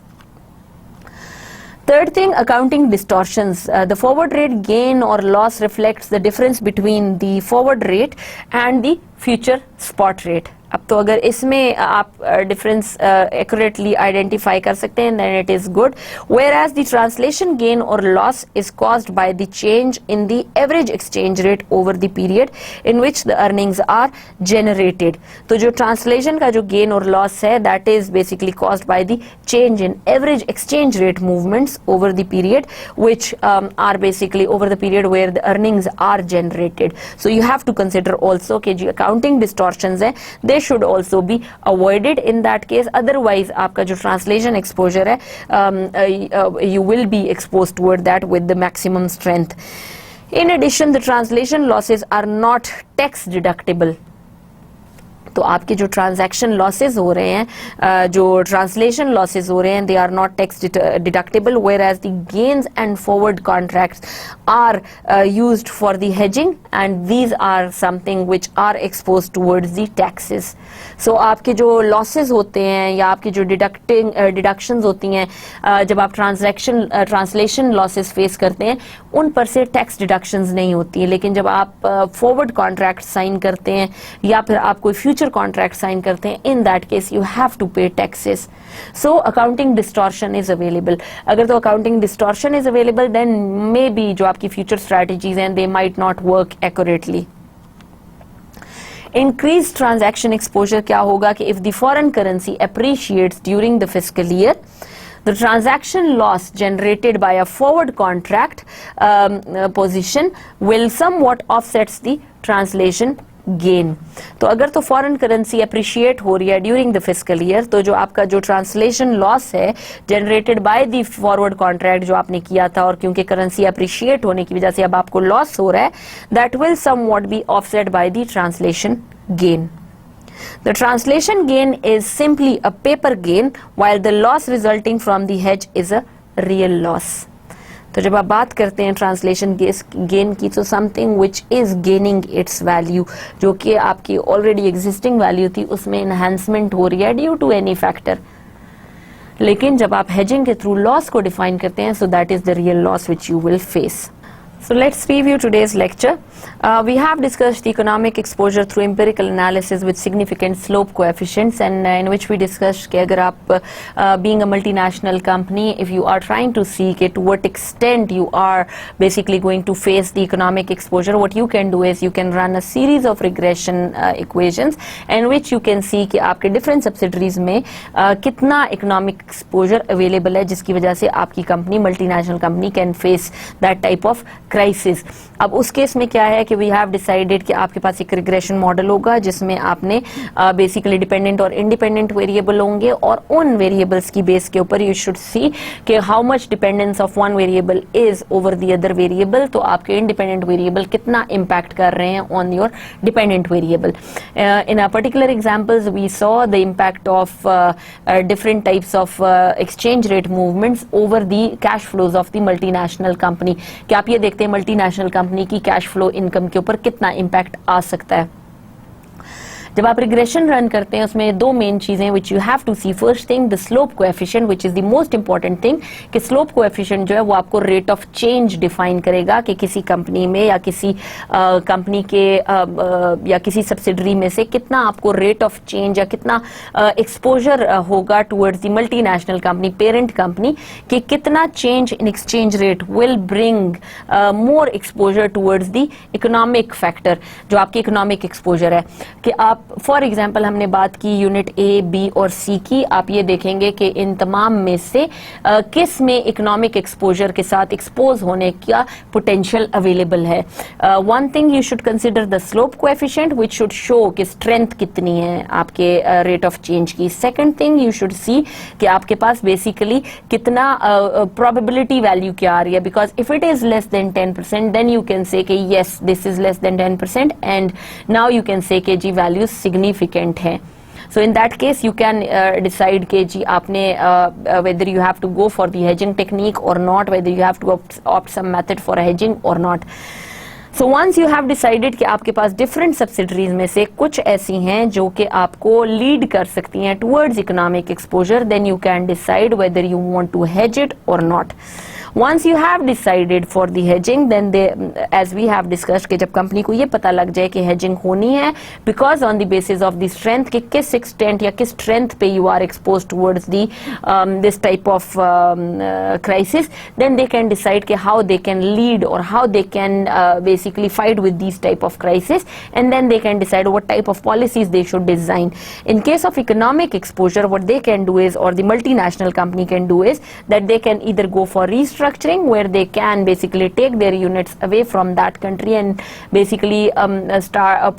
Third thing, accounting distortions. The forward rate gain or loss reflects the difference between the forward rate and the future spot rate. अब तो अगर इसमें आप difference accurately identify कर सकते हैं then it is good. Whereas the translation gain or loss is caused by the change in the average exchange rate over the period in which the earnings are generated. तो जो translation का जो gain और loss है that is basically caused by the change in average exchange rate movements over the period which are basically over the period where the earnings are generated. So you have to consider also कि जो accounting distortions है they should also be avoided in that case, otherwise आपका जो translation exposure है you will be exposed toward that with the maximum strength. In addition, the translation losses are not tax deductible. तो आपके जो transaction losses हो रहे हैं, जो ट्रांसलेशन लॉसेज हो रहे हैं, they are not tax deductible, whereas the gains and forward contracts are used for the hedging and these are something which are expose towards the taxes. So आपके जो losses होते हैं या आपकी जो डिडक्शंस होती हैं जब आप ट्रांसलेशन लॉसेज फेस करते हैं, उन पर से टैक्स डिडक्शंस नहीं होती है. लेकिन जब आप फॉरवर्ड कॉन्ट्रैक्ट साइन करते हैं या फिर आप कोई फ्यूचर contract sign करते हैं, in that case you have to pay taxes. So accounting distortion is available. अगर तो accounting distortion is available then maybe जो आपकी future strategies हैं they might not work accurately. Increased transaction exposure क्या होगा कि if the foreign currency appreciates during the fiscal year, the transaction loss generated by a forward contract position will somewhat offsets the translation gain. तो अगर तो foreign currency appreciate हो रही है during the fiscal year, तो जो आपका जो ट्रांसलेशन लॉस है generated by the forward contract जो आपने किया था, और क्योंकि करेंसी अप्रिशिएट होने की वजह से अब आपको लॉस हो रहा है, that will somewhat be offset by the translation gain. The translation gain is simply a paper gain while the loss resulting from the hedge is a real loss. तो जब आप बात करते हैं ट्रांसलेशन गेन की, तो something which is gaining it's value, जो कि आपकी ऑलरेडी एग्जिस्टिंग वैल्यू थी उसमें इन्हांसमेंट हो रही है ड्यू टू एनी फैक्टर। लेकिन जब आप हेजिंग के थ्रू लॉस को डिफाइन करते हैं, so that is the real loss which you will face. So let's review today's lecture. We have discussed the economic exposure through empirical analysis with significant slope coefficients, and in which we discussed कि अगर आप being a multinational company, if you are trying to see to what extent you are basically going to face the economic exposure, what you can do is you can run a series of regression equations in which you can see कि आपके different subsidiaries में कितना economic exposure available है, जिसकी वजह से आपकी company, multinational company can face that type of crisis. अब उस केस में क्या है कि वी हैव डिसाइडेड कि आपके पास एक रिग्रेशन मॉडल होगा जिसमें आपने बेसिकली डिपेंडेंट और इंडिपेंडेंट वेरिएबल होंगे, और उन वेरिएबल्स की बेस के ऊपर यू शुड सी कि how much dependence of one variable is over the other variable, तो आपके इंडिपेंडेंट वेरिएबल कितना इम्पैक्ट कर रहे हैं on your dependent variable. In a particular examples we saw the impact of different types of exchange rate movements over the cash flows of the multinational company, कि आप ये देखते हैं मल्टीनेशनल कंपनी की कैश फ्लो इनकम के ऊपर कितना impact आ सकता है। जब आप रिग्रेशन रन करते हैं उसमें दो मेन चीजें which you have to see. First thing the slope coefficient which is the most important thing, कि स्लोप कोएफिशिएंट जो है वो आपको रेट ऑफ चेंज डिफाइन करेगा कि किसी कंपनी में या किसी कंपनी के या किसी सब्सिडरी में से कितना आपको रेट ऑफ चेंज या कितना एक्सपोजर होगा towards the multinational company, parent company, कि कितना change in exchange rate will bring more exposure towards the economic factor, जो आपकी इकोनॉमिक एक्सपोजर है। कि आप फॉर एग्जाम्पल हमने बात की यूनिट ए, बी और सी की, आप ये देखेंगे कि इन तमाम में से किस में इकोनॉमिक एक्सपोजर के साथ एक्सपोज होने का पोटेंशियल अवेलेबल है। One thing you should consider the slope coefficient which should show कि स्ट्रेंथ कितनी है आपके रेट ऑफ चेंज की। Second thing you should see कि आपके पास बेसिकली कितना प्रोबेबिलिटी वैल्यू क्या आ रही है, because if it is less than 10% then you can say कि yes this is less than 10% and now you can say कि जी वैल्यू सिग्निफिकेंट है। So in that case you can decide कि जी आपने whether you have to go for the hedging technique or not, whether you have to opt some method for hedging or not. So once you have decided कि आपके पास different subsidiaries में से कुछ ऐसी हैं जो कि आपको lead कर सकती हैं towards economic exposure, then you can decide whether you want to hedge it or not. Once you have decided for the hedging, then they, as we have discussed, कि जब कंपनी को ये पता लग जाए कि hedging होनी है, because on the basis of the strength कि किस extent या किस strength पे you are exposed towards the this type of crisis, then they can decide कि how they can lead or how they can basically fight with these type of crisis, and then they can decide what type of policies they should design. In case of economic exposure, what they can do is, or the multinational company can do is, that they can either go for restructuring, where they can basically take their units away from that country and basically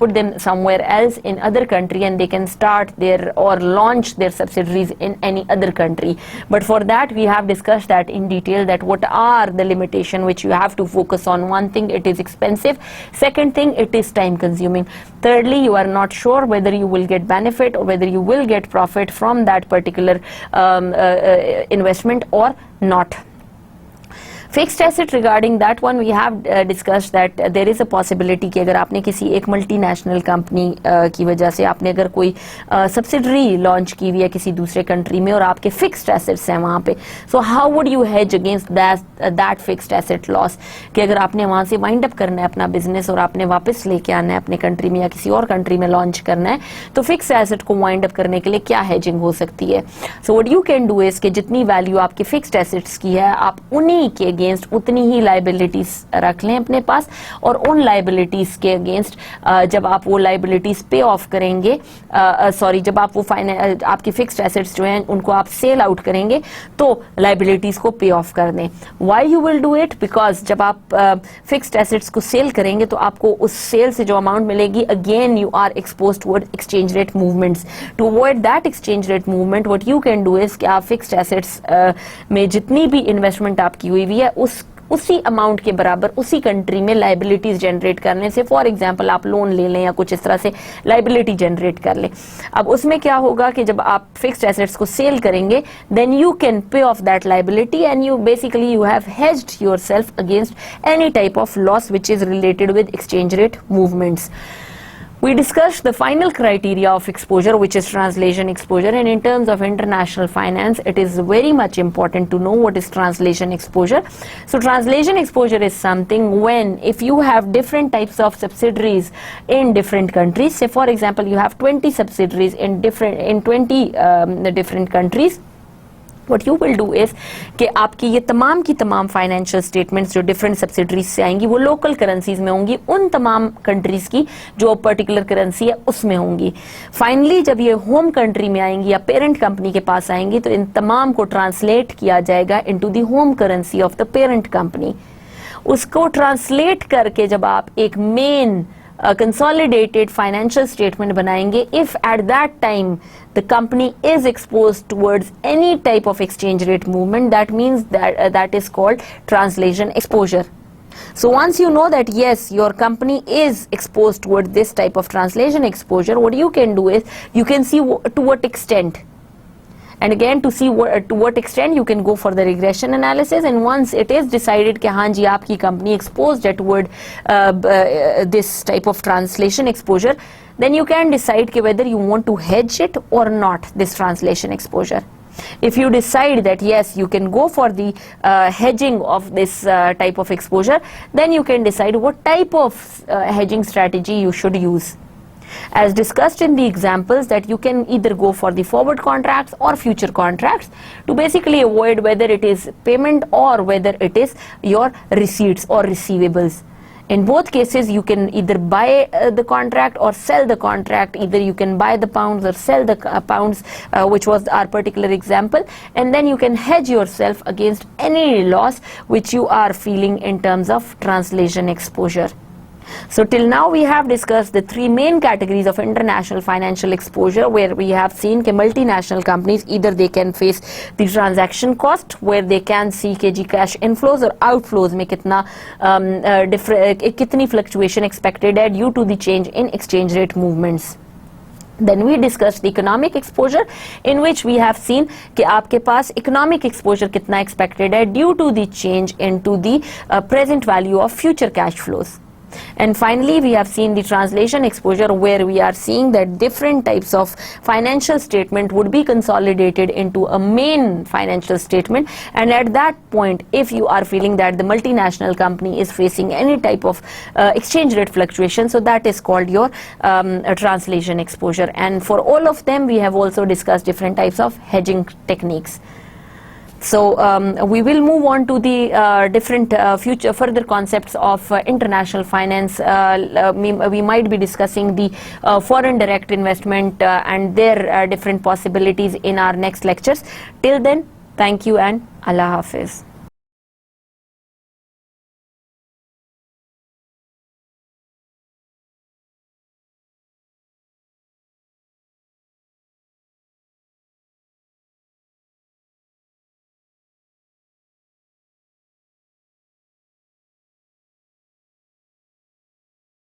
put them somewhere else in other country, and they can start their or launch their subsidiaries in any other country. But for that we have discussed that in detail, that what are the limitation which you have to focus on. One thing, it is expensive. Second thing, it is time consuming. Thirdly, you are not sure whether you will get benefit or whether you will get profit from that particular investment or not. Fixed asset, regarding that one we have discussed that there is a possibility कि अगर आपने किसी एक multinational company की वजह से आपने अगर कोई सब्सिडरी लॉन्च की हुई है किसी दूसरे कंट्री में और आपके फिक्स्ड एसेट्स हैं वहाँ पे, so how would you hedge against that fixed asset loss, कि अगर आपने वहाँ से वाइंड अप करना है अपना बिजनेस और आपने वापस लेके आना है अपने कंट्री में या किसी और कंट्री में लॉन्च करना है, तो फिक्स एसेट को वाइंड अप करने के लिए क्या हेजिंग हो सकती है। So what you can do is कि जितनी वैल्यू आपकी फिक्स्ड एसेट्स की है आप उन्हीं के अगेंस्ट उतनी ही लाइबिलिटीज रख लें अपने पास, और उन लाइबिलिटीज के अगेंस्ट जब आप वो लाइबिलिटीज पे ऑफ करेंगे, जब आप वो आपकी फिक्स्ड एसेट्स जो हैं उनको आप सेल आउट करेंगे तो लाइबिलिटीज को पे ऑफ कर दें। Why you will do it, because जब आप फिक्स्ड एसेट्स को सेल करेंगे तो आपको उस सेल से जो अमाउंट मिलेगी, again you are exposed toward exchange rate movements. To avoid that exchange rate movement, what you can do is कि आप फिक्स्ड एसेट्स में जितनी भी इन्वेस्टमेंट आपकी हुई है उसी अमाउंट के बराबर उसी कंट्री में लाइबिलिटीज जनरेट करने से, फॉर एग्जांपल आप लोन ले लें या कुछ इस तरह से लाइबिलिटी जनरेट कर लें। अब उसमें क्या होगा कि जब आप फिक्स्ड एसेट्स को सेल करेंगे, then you can pay off that liability and you basically you have hedged yourself against any type of loss which is related with exchange rate movements. We discussed the final criteria of exposure, which is translation exposure, and in terms of international finance, it is very much important to know what is translation exposure. So translation exposure is something when, if you have different types of subsidiaries in different countries, say for example you have 20 subsidiaries in 20 different countries, what you will do is कि आपकी ये तमाम की तमाम financial statements जो different subsidiaries से आएंगी वो लोकल करेंसीज में होंगी, उन तमाम कंट्रीज की जो पर्टिकुलर करेंसी है उसमें होंगी। फाइनली जब ये होम कंट्री में आएंगी या पेरेंट कंपनी के पास आएंगी तो इन तमाम को ट्रांसलेट किया जाएगा into the home currency of the parent company. उसको ट्रांसलेट करके जब आप एक मेन consolidated financial statement बनाएंगे, if at that time the company is exposed towards any type of exchange rate movement, that means that that is called translation exposure. So once you know that yes, your company is exposed towards this type of translation exposure, what you can do is you can see to what extent. And again, to see to what extent you can go for the regression analysis, and once it is decided कि हाँ जी आपकी company exposed है toward this type of translation exposure, then you can decide कि whether you want to hedge it or not, this translation exposure. If you decide that yes, you can go for the hedging of this type of exposure, then you can decide what type of hedging strategy you should use. As discussed in the examples, that you can either go for the forward contracts or future contracts to basically avoid whether it is payment or whether it is your receipts or receivables. In both cases, you can either buy the contract or sell the contract. Either you can buy the pounds or sell the pounds, which was our particular example, and then you can hedge yourself against any loss which you are feeling in terms of translation exposure. So till now we have discussed the three main categories of international financial exposure, where we have seen that multinational companies, either they can face the transaction cost, where they can see KG cash inflows or outflows में कितनी fluctuation expected है due to the change in exchange rate movements. Then we discussed the economic exposure, in which we have seen कि आपके पास economic exposure कितना expected है due to the change into the present value of future cash flows. And finally, we have seen the translation exposure, where we are seeing that different types of financial statement would be consolidated into a main financial statement, and at that point, if you are feeling that the multinational company is facing any type of exchange rate fluctuation, so that is called your translation exposure. And for all of them, we have also discussed different types of hedging techniques. So we will move on to the different further concepts of international finance. We might be discussing the foreign direct investment and their different possibilities in our next lectures. Till then, thank you and Allah Hafiz.